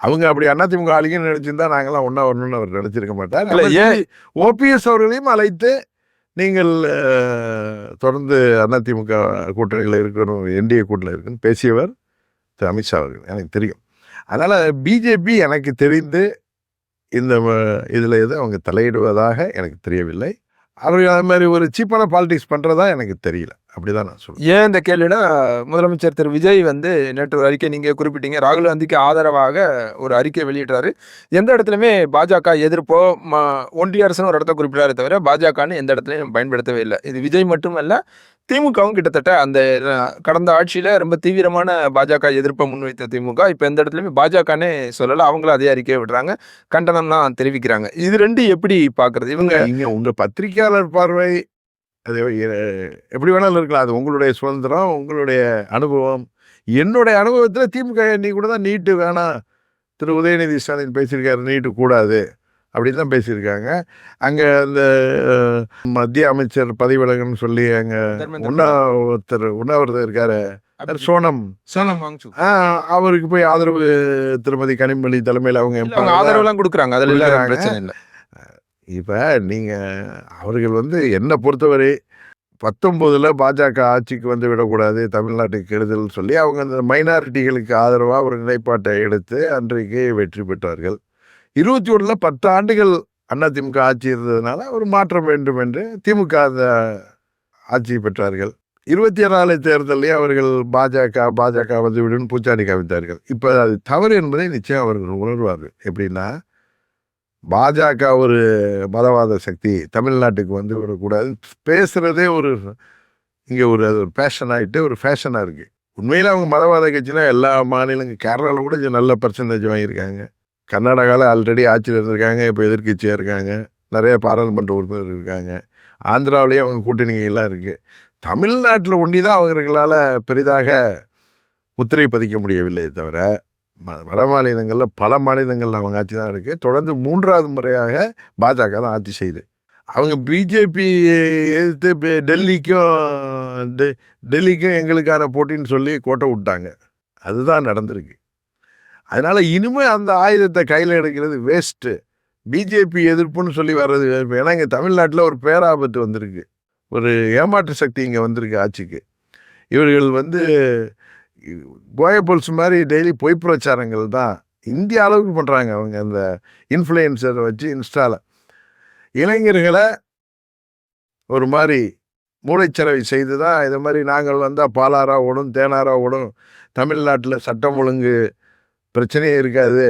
அவங்க அப்படி அதிமுக ஆளுங்கன்னு நினச்சிருந்தா நாங்களாம் ஒன்றா வரணும்னு அவர் நினச்சிருக்க மாட்டார். இல்ல, ஏன் ஓபிஎஸ் அவர்களையும் அழைத்து நீங்கள் தொடர்ந்து அதிமுக கூட்டணியில் இருக்கணும், என்டிஏ கூட்டணியில் இருக்குன்னு பேசியவர் திரு அமித்ஷா அவர்கள் எனக்கு தெரியும். அதனால் பிஜேபி எனக்கு தெரிந்து இந்த இதில் எது அவங்க தலையிடுவதாக எனக்கு தெரியவில்லை. அவர்கள் அது மாதிரி ஒரு சீப்பான பாலிடிக்ஸ் பண்ணுறதா எனக்கு தெரியல. அப்படிதான் நான் சொல்லுவேன். ஏன் இந்த கேள்வினா, முதலமைச்சர் திரு விஜய் வந்து நேற்று ஒரு அறிக்கை நீங்க குறிப்பிட்டீங்க, ராகுல் காந்திக்கு ஆதரவாக ஒரு அறிக்கை வெளியிட்டாரு. எந்த இடத்துலையுமே பாஜக எதிர்ப்போ ஒன்றிய அரசுன்னு ஒரு இடத்த குறிப்பிட்டாரே தவிர பாஜகன்னு எந்த இடத்துலையும் பயன்படுத்தவே இல்லை. இது விஜய் மட்டுமல்ல, திமுகவும் கிட்டத்தட்ட அந்த கடந்த ஆட்சியில ரொம்ப தீவிரமான பாஜக எதிர்ப்பை முன்வைத்த திமுக இப்போ எந்த இடத்துலையுமே பாஜகன்னே சொல்லலை. அவங்களும் அதே அறிக்கையை விடுறாங்க, கண்டனம்லாம் தெரிவிக்கிறாங்க. இது ரெண்டு எப்படி பார்க்கறது? இங்கே உங்கள் பத்திரிகையாளர் பார்வை அது எப்படி வேணாலும் இருக்கலாம். அது உங்களுடைய சுதந்திரம், உங்களுடைய அனுபவம். என்னுடைய அனுபவத்தில் திமுக நீ கூட தான் நீட்டு வேணாம், திரு உதயநிதி ஸ்டாலின் பேசியிருக்காரு, நீட்டு கூடாது அப்படின்னு தான் பேசியிருக்காங்க. அங்கே அந்த மத்திய அமைச்சர் பதவி விலகுன்னு சொல்லி அங்கே உண்ணாவிரதம் இருக்காரு சோனம் அவருக்கு போய் ஆதரவு திருமதி கனிமொழி தலைமையில் அவங்க ஆதரவுலாம் கொடுக்குறாங்க. அதில் பிரச்சனை இல்லை. இப்போ நீங்கள் அவர்கள் வந்து என்னை பொறுத்தவரை 19 பாஜக ஆட்சிக்கு வந்து விடக்கூடாது, தமிழ்நாட்டுக்கு கெடுதல் சொல்லி அவங்க அந்த மைனாரிட்டிகளுக்கு ஆதரவாக ஒரு நிலைப்பாட்டை எடுத்து அன்றைக்கு வெற்றி பெற்றார்கள். 21 10 ஆண்டுகள் அதிமுக ஆட்சி இருந்ததுனால ஒரு மாற்றம் வேண்டும் என்று திமுக அந்த ஆட்சி பெற்றார்கள். 24 தேர்தலே அவர்கள் பாஜக வந்து விடும் பூச்சாண்டி காமித்தார்கள். இப்போ அது தவறு என்பதை நிச்சயம் அவர்கள் உணர்வார்கள். எப்படின்னா, பாஜக ஒரு மதவாத சக்தி, தமிழ்நாட்டுக்கு வந்து விடக்கூடாது பேசுகிறதே இங்கே அது ஒரு பேஷன் ஆகிட்டு ஒரு ஃபேஷனாக இருக்குது. உண்மையில் அவங்க மதவாத கட்சினா எல்லா மாநிலங்கள், கேரளாவில் கூட நல்ல பர்சன்டேஜ் வாங்கியிருக்காங்க, கர்நாடகாவில் ஆல்ரெடி ஆட்சியில் இருந்திருக்காங்க, இப்போ எதிர்கட்சியாக இருக்காங்க, நிறைய பாராளுமன்ற உறுப்பினர் இருக்காங்க, ஆந்திராவிலேயே அவங்க கூட்டணிகள்லாம் இருக்குது. தமிழ்நாட்டில் ஒண்டி தான் அவர்களால் பெரிதாக முத்திரை பதிக்க முடியவில்லை தவிர வட மாநிலங்களில் பல மாநிலங்களில் அவங்க ஆட்சி தான் இருக்குது. தொடர்ந்து 3வது முறையாக பாஜக தான் ஆட்சி செய்யுது. அவங்க பிஜேபி எதிர்த்து டெல்லிக்கும் எங்களுக்கான போட்டின்னு சொல்லி கோட்டை விட்டாங்க. அதுதான் நடந்திருக்கு. அதனால் இனிமேல் அந்த ஆயுதத்தை கையில் எடுக்கிறது வேஸ்ட்டு. பிஜேபி எதிர்ப்புன்னு சொல்லி வர்றது. ஏன்னா இங்கே தமிழ்நாட்டில் ஒரு பேராபத்து வந்திருக்கு, ஒரு ஏமாற்று சக்தி இங்கே வந்திருக்கு ஆட்சிக்கு. இவர்கள் வந்து போயபோல்ஸ் மாதிரி டெய்லி பொய் பிரச்சாரங்கள் தான் இந்திய அளவுக்கு பண்ணுறாங்க. அவங்க அந்த இன்ஃப்ளூயன்சரை வச்சு இன்ஸ்டாவில் இளைஞர்களை ஒரு மாதிரி மூளைச்சலவை செய்து தான் இதை மாதிரி நாங்கள் வந்தால் பாலாரா ஓடும், தேனாரா ஓடும், தமிழ்நாட்டில் சட்டம் ஒழுங்கு பிரச்சனையே இருக்காது,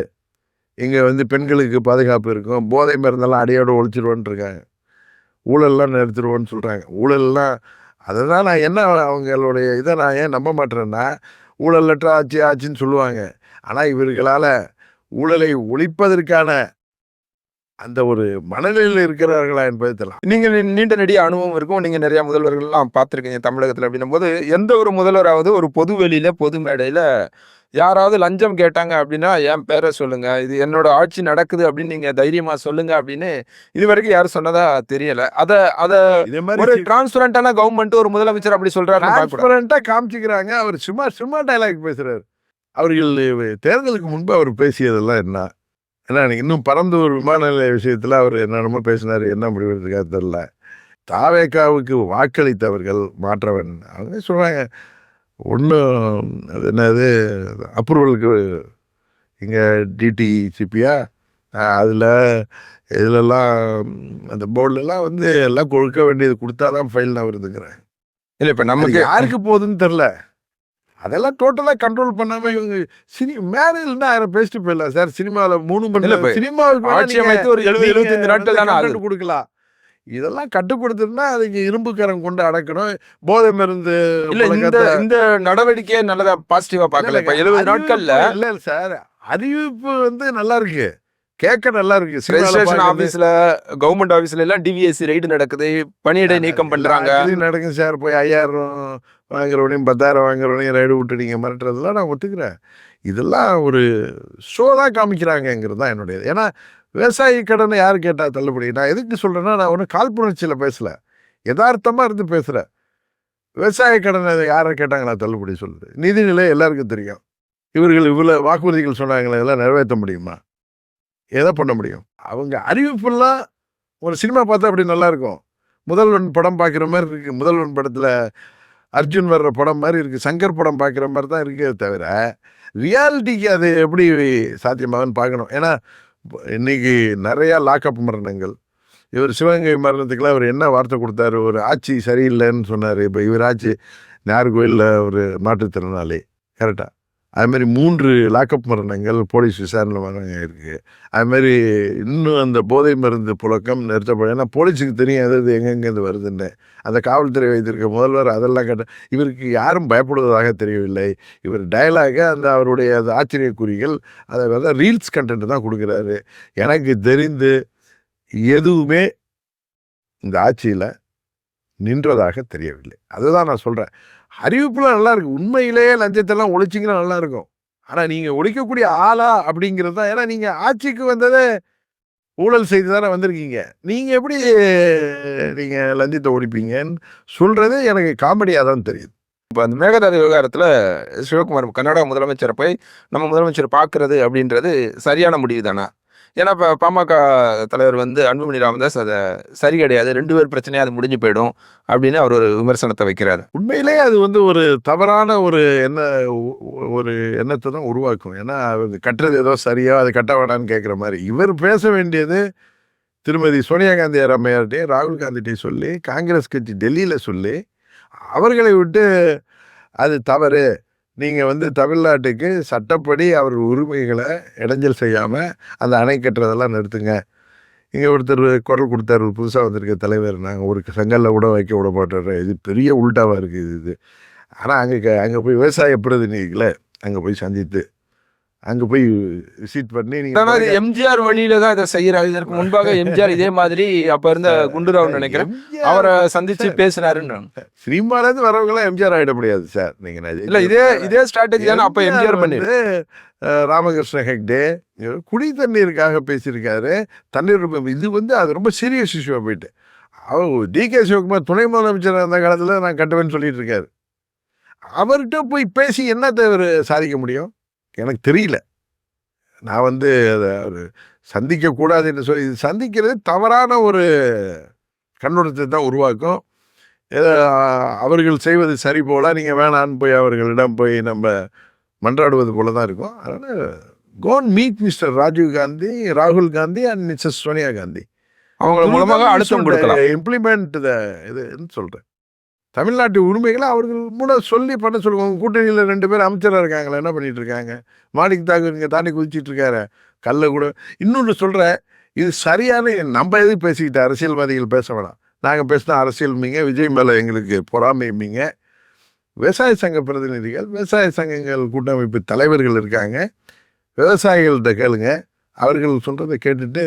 இங்கே வந்து பெண்களுக்கு பாதுகாப்பு இருக்கும், போதை மருந்தெல்லாம் அடியோடு ஒழிச்சிடுவோன்னு இருக்காங்க, ஊழல்லாம் நிறுத்திடுவோன்னு சொல்கிறாங்க. ஊழல்லாம் அதை தான் நான் என்ன அவங்களுடைய இதை நான் ஏன் நம்ப மாட்டேன்னா, ஊழலற்ற ஆட்சின்னு சொல்லுவாங்க. ஆனால் இவர்களால் ஊழலை ஒழிப்பதற்கான அந்த ஒரு மனநிலையில் இருக்கிறார்களா என்பது தெரியலாம். நீங்கள் நீண்ட நெடிய அனுபவம் இருக்கும், நீங்கள் நிறையா முதல்வர்கள்லாம் பார்த்துருக்கீங்க தமிழகத்தில். அப்படின்னும் போது எந்த ஒரு முதல்வராவது ஒரு பொது வெளியில் பொது மேடையில் யாராவது லஞ்சம் கேட்டாங்க அப்படின்னா என் பேரை சொல்லுங்க, இது என்னோட ஆட்சி நடக்குது அப்படின்னு நீங்க தைரியமா சொல்லுங்க அப்படின்னு இது வரைக்கும் யாரும் சொன்னதா தெரியல. ஒரு டிரான்ஸ்பரண்டான கவர்மெண்ட் ஒரு முதலமைச்சர் அப்படி சொல்றாரு, காமிச்சுக்கிறாங்க. அவர் சும்மா டைலாக் பேசுறாரு. அவர்கள் தேர்தலுக்கு முன்பு அவர் பேசியதெல்லாம் என்ன இன்னும் பரந்தூர் விமான நிலைய விஷயத்துல அவர் என்னென்னமோ பேசினாரு, என்ன முடிவெடுத்துக்கா தெரியல. தாவேகாவுக்கு வாக்களித்தவர்கள் மாற்றவன் அவங்க சொல்றாங்க, ஒன்றும் அது என்னது அப்ரூவலுக்கு இங்கே டிடிசிபியா அதில் இதிலெல்லாம் அந்த போர்டுலலாம் வந்து எல்லாம் கொடுக்க வேண்டியது கொடுத்தா தான் ஃபைல் நான் வருதுங்கிறேன். இல்லை இப்போ நமக்கு யாருக்கு போகுதுன்னு தெரில. அதெல்லாம் டோட்டலாக கண்ட்ரோல் பண்ணாமல் இவங்க மேரேஜ்னா 1000 பேசிட்டு போயிடலாம் சார். சினிமாவில் 3 மணி சினிமாவுக்கு ஆட்சி அமைத்து ஒரு 70-75 நாட்கள் தானே கொடுக்கலாம். இதெல்லாம் கட்டுப்படுத்துனா அதுக்கு இரும்புக்கரம் கொண்டு அடக்கணும். போதை மருந்து இந்த நடவடிக்கையே நல்லதா பாசிட்டிவா பார்க்கல. இப்ப 70 நாட்கள்ல இல்ல சார், அறிவிப்பு வந்து நல்லா இருக்கு, கேட்க நல்லா இருக்கு. ரெஜிஸ்ட்ரேஷன் ஆபீஸ்ல, கவர்மெண்ட் ஆபீஸ்ல எல்லாம் டிவிஎஸ்சி ரைடு நடக்குது, பணியிடை நீக்கம் பண்றாங்க. நடக்கும் சார். போய் 5000 வாங்குறவனையும் 10,000 வாங்குறவனையும் ரைடு விட்டு நீங்க மிரட்டுறதுலாம் நான் ஒத்துக்கிறேன். இதெல்லாம் ஒரு ஷோ தான் காமிக்கிறாங்கிறது தான் என்னுடையது. ஏன்னா விவசாய கடனை யார் கேட்டா தள்ளுபடி? நான் எதுக்கு சொல்றேன்னா, நான் ஒன்றும் காழ்ப்புணர்ச்சியில பேசல, யதார்த்தமா இருந்து பேசுறேன். விவசாய கடனை யாரை கேட்டாங்களா தள்ளுபடி சொல்லுது? நிதிநிலை எல்லாருக்கும் தெரியும். இவர்கள் இவ்வளவு வாக்குறுதிகள் சொன்னாங்களே, இதெல்லாம் நிறைவேற்ற முடியுமா? எதை பண்ண முடியும்? அவங்க அறிவிப்பெல்லாம் ஒரு சினிமா பார்த்தா அப்படி நல்லா இருக்கும். முதல்வன் படம் பார்க்குற மாதிரி இருக்கு. முதல்வன் படத்துல அர்ஜுன் வர்ற படம் மாதிரி இருக்கு. சங்கர் படம் பார்க்குற மாதிரி தான் இருக்கே தவிர, ரியாலிட்டிக்கு அது எப்படி சாத்தியமாகுன்னு பார்க்கணும். ஏன்னா இன்னைக்கு நிறையா லாக்அப் மரணங்கள். இவர் சிவகங்கை மரணத்துக்குலாம் அவர் என்ன வார்த்தை கொடுத்தாரு? ஒரு ஆட்சி சரியில்லைன்னு சொன்னார். இப்போ இவர் ஆட்சி நாகர்கோயிலில் ஒரு மாற்றுத்திறனாளி, கரெக்டாக. அதுமாதிரி 3 லாக்அப் மரணங்கள் போலீஸ் விசாரணை மரணம் இருக்குது. அதுமாதிரி இன்னும் அந்த போதை மருந்து புழக்கம் நிறுத்தப்படும். ஏன்னா போலீஸுக்கு தெரியும் எது எங்கெங்கேருந்து வருதுன்னு. அந்த காவல்துறை வைத்திருக்க முதல்வர் அதெல்லாம் கேட்ட இவருக்கு யாரும் பயப்படுவதாக தெரியவில்லை. இவர் டயலாக அந்த அவருடைய அந்த ஆச்சரியக்குறிகள் அதை வந்து ரீல்ஸ் கண்டென்ட் தான் கொடுக்குறாரு. எனக்கு தெரிந்து எதுவுமே இந்த ஆட்சியில் நின்றதாக தெரியவில்லை. அதுதான் நான் சொல்கிறேன். அறிவிப்புலாம் நல்லா இருக்கு. உண்மையிலேயே லஞ்சத்தெல்லாம் ஒழிச்சிங்கன்னா நல்லா இருக்கும். ஆனால் நீங்கள் ஒழிக்கக்கூடிய ஆளா அப்படிங்கிறது தான். ஏன்னா நீங்கள் ஆட்சிக்கு வந்ததே ஊழல் செய்து தானே வந்திருக்கீங்க. நீங்கள் எப்படி நீங்கள் லஞ்சத்தை ஒழிப்பீங்கன்னு சொல்கிறது எனக்கு காமெடியாக தான் தெரியுது. இப்போ அந்த மேகதாது விவகாரத்தில் சிவகுமார் கர்நாடகா முதலமைச்சரை போய் நம்ம முதலமைச்சர் பார்க்கறது அப்படின்றது சரியான முடிவு தானே? ஏன்னா இப்போ பாமக தலைவர் வந்து அன்புமணி ராமதாஸ் அதை சரி கிடையாது, 2 பேர் பிரச்சனையாக அது முடிஞ்சு போயிடும் அப்படின்னு அவர் ஒரு விமர்சனத்தை வைக்கிறாரு. உண்மையிலேயே அது வந்து ஒரு தவறான ஒரு ஒரு எண்ணத்தை தான் உருவாக்கும். ஏன்னா அது கட்டுறது ஏதோ சரியா அது கட்ட வேணான்னு கேட்குற மாதிரி. இவர் பேச வேண்டியது திருமதி சோனியா காந்தி அம்மையார்கிட்டையும் ராகுல் காந்திகிட்டையும் சொல்லி, காங்கிரஸ் கட்சி டெல்லியில் சொல்லி, அவர்களை விட்டு அது தவறு, நீங்கள் வந்து தமிழ்நாட்டுக்கு சட்டப்படி அவர் உரிமைகளை இடைஞ்சல் செய்யாமல் அந்த அணை கட்டுறதெல்லாம் நிறுத்துங்க. இங்கே ஒருத்தர் குரல் கொடுத்தாரு, புதுசாக வந்திருக்க தலைவர், நாங்கள் ஒரு செங்கல்ல கூட வைக்க விட மாட்டோம். இது பெரிய உள்டாவாக இருக்குது இது. ஆனால் அங்கே போய் விவசாய பிரதிநிதிகளை அங்கே போய் சந்தித்து அங்கே போய் விசிட் பண்ணி நீங்கள் எம்ஜிஆர் வழியில தான் இதை செய்யறாரு. இதற்கு முன்பாக எம்ஜிஆர் இதே மாதிரி அப்ப இருந்த குண்டுராவ் நினைக்கிறேன் அவரை சந்திச்சு பேசினாருன்னு. சினிமாலேருந்து வரவங்களாம் எம்ஜிஆர் ஆகிட முடியாது சார். நீங்கள் இல்லை இதே ஸ்ட்ராட்டஜி தானே அப்போ எம்ஜிஆர் பண்ணிரு. ராமகிருஷ்ண ஹெக்டே குடி தண்ணீருக்காக பேசியிருக்காரு. தண்ணீர் இது வந்து அது ரொம்ப சீரியஸ் இஷ்யூவாக போயிட்டு அவர் DK சிவகுமார் துணை முதலமைச்சர் அந்த காலத்தில் நான் கட்டுவேன்னு சொல்லிட்டு இருக்காரு. அவர்கிட்ட போய் பேசி என்னத்தை அவர் சாதிக்க முடியும் எனக்கு தெரியல. நான் வந்து அதை அவர் சந்திக்கக்கூடாதுன்னு சொல்லி இது சந்திக்கிறது தவறான ஒரு கண்ணோட்டத்தை தான் உருவாக்கும். அவர்கள் செய்வது சரி போல நீங்கள் வேணான்னு போய் அவர்களிடம் போய் நம்ம மன்றாடுவது போல தான் இருக்கும். அதனால் gone meet Mr Rajiv Gandhi, ராகுல் காந்தி அண்ட் மிஸ்ஸஸ் சோனியா காந்தி. அவங்க மூலமாக அழுத்தம் கொடுக்கலாம். இம்ப்ளிமெண்ட் இதுன்னு சொல்கிறேன். தமிழ்நாட்டு உரிமைகளை அவர்கள் மூலம் சொல்லி பண்ண சொல்லுவாங்க. கூட்டணியில் 2 பேர் அமைச்சராக இருக்காங்களா, என்ன பண்ணிட்டு இருக்காங்க? மாணிக் தாக்கூர் இங்கே தாண்டி குதிச்சிட்டு இருக்காரு. கல்ல கூட இன்னொன்று சொல்கிறேன், இது சரியான நம்ம எதுவும் பேசிக்கிட்டு அரசியல்வாதிகள் பேச வேணாம். நாங்கள் பேசினா அரசியல்மீங்க, விஜய் மேலே எங்களுக்கு பொறாமைமீங்க. விவசாய சங்க பிரதிநிதிகள், விவசாய சங்கங்கள் கூட்டமைப்பு தலைவர்கள் இருக்காங்க. விவசாயிகள்கிட்ட கேளுங்க, அவர்கள் சொல்கிறத கேட்டுட்டு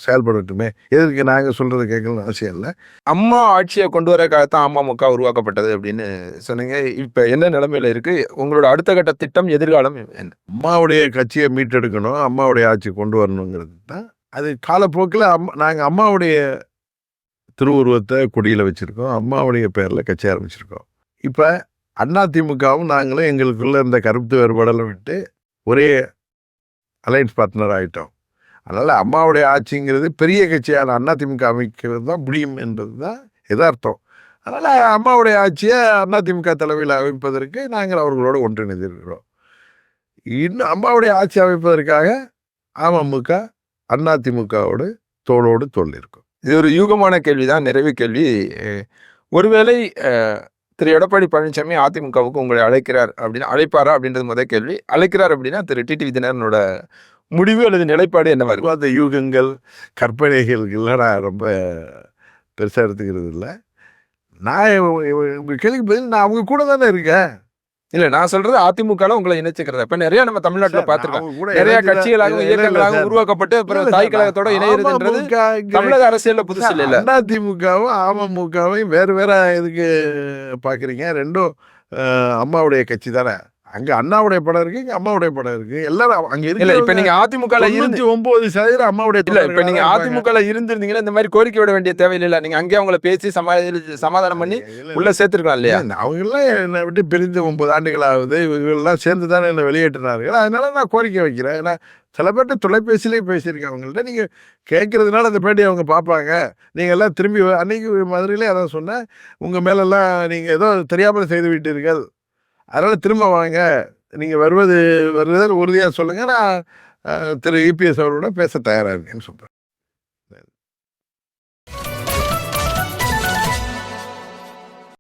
செயல்படட்டுமே. எதற்கு நாங்கள் சொல்கிறத கேட்கணும்னு அவசியம் இல்லை. அம்மா ஆட்சியை கொண்டு வரக்காகத்தான் அமமுக உருவாக்கப்பட்டது அப்படின்னு சொன்னீங்க. இப்போ என்ன நிலைமையில இருக்கு உங்களோட அடுத்த கட்ட திட்டம், எதிர்காலம் என்ன? அம்மாவுடைய கட்சியை மீட்டெடுக்கணும், அம்மாவுடைய ஆட்சி கொண்டு வரணுங்கிறது தான். அது காலப்போக்கில் நாங்கள் அம்மாவுடைய திருவுருவத்தை கொடியில் வச்சுருக்கோம். அம்மாவுடைய பேரில் கட்சி ஆரம்பிச்சிருக்கோம். இப்போ அதிமுகவும் நாங்களும் எங்களுக்குள்ள இருந்த கருத்து வேறுபாடெல்லாம் விட்டு ஒரே அலைன்ஸ் பார்ட்னர் ஆகிட்டோம். அதனால் அம்மாவுடைய ஆட்சிங்கிறது பெரிய கட்சியான அதிமுக அமைக்கிறது தான் முடியும் என்பது தான் யதார்த்தம். அதனால் அம்மாவுடைய ஆட்சியை அதிமுக தலைமையில் அமைப்பதற்கு நாங்கள் அவர்களோடு ஒன்றிணைந்திருக்கிறோம். இன்னும் அம்மாவுடைய ஆட்சி அமைப்பதற்காக அமமுக அதிமுகவோடு தோளோடு தோள் இருக்கும். இது ஒரு யூகமான கேள்விதான், நிறைவு கேள்வி. ஒருவேளை திரு எடப்பாடி பழனிசாமி அதிமுகவுக்கு உங்களை அழைக்கிறார் அப்படின்னா, அழைப்பாரா அப்படின்றது முதல் கேள்வி. அழைக்கிறார் அப்படின்னா திரு டிடிவி தினகரனோட முடிவு அல்லது நிலைப்பாடு என்னவா இருக்கும்? அந்த யூகங்கள் கற்பனைகள்லாம் நான் ரொம்ப பெருசாக எடுத்துக்கிறது இல்லை. நான் உங்கள் கேள்விக்கு பதில் நான் அவங்க கூட தானே இருக்கேன். இல்ல, நான் சொல்றது அதிமுகல உங்களை இணைச்சுக்கிறத. இப்ப நிறைய நம்ம தமிழ்நாட்டுல பாத்துருக்கோம், நிறைய கட்சிகளாகவும் இயக்கங்களாகவும் உருவாக்கப்பட்டு அப்புறம் தாய் கழகத்தோட இணையிறதுன்றது தமிழக அரசியல்ல புதுசு இல்ல. அதிமுகவும் அமமுகவும் வேறு வேற எதுக்கு பாக்குறீங்க? ரெண்டும் அம்மாவுடைய கட்சி தானே. அங்க அண்ணாவுடைய படம் இருக்கு, இங்க அம்மாவுடைய படம் இருக்கு. எல்லாரும் அங்க இல்ல இப்ப இருக்கு. நீங்க அதிமுக இருந்து 99% அம்மாவுடைய இல்ல இப்ப நீங்க தொண்டர்களா இருப்பாங்க. அதிமுக இருந்திருந்தீங்கன்னா இந்த மாதிரி கோரிக்கை விட வேண்டிய தேவையில்லை. நீங்க அங்கேயே அவங்கள பேசி சமாதானம் பண்ணி உள்ள சேர்த்திருக்கலாம் இல்லையா? அவங்க எல்லாம் என்னை விட்டு பிரிந்து 9 ஆண்டுகள் ஆகுது. இவங்கெல்லாம் சேர்ந்து தானே என்னை வெளியேற்றினார்கள். அதனால நான் கோரிக்கை வைக்கிறேன். ஏன்னா சில பேர்ட்ட தொலைபேசியிலே பேசியிருக்கேன். அவங்கள்ட்ட நீங்க கேட்கறதுனால அந்த பேட்டி அவங்க பார்ப்பாங்க. நீங்க எல்லாம் திரும்பி அன்னைக்கு மதுரையிலே அதான் சொன்னேன். உங்க மேலெல்லாம் நீங்க ஏதோ தெரியாமல் செய்து விட்டீர்கள். அதனால திரும்ப வாங்க. நீங்க வருவது உறுதியா சொல்லுங்க. நான் திரு இபிஎஸ் அவரோட பேச தயாரா இருக்கேன்னு சொல்றேன்.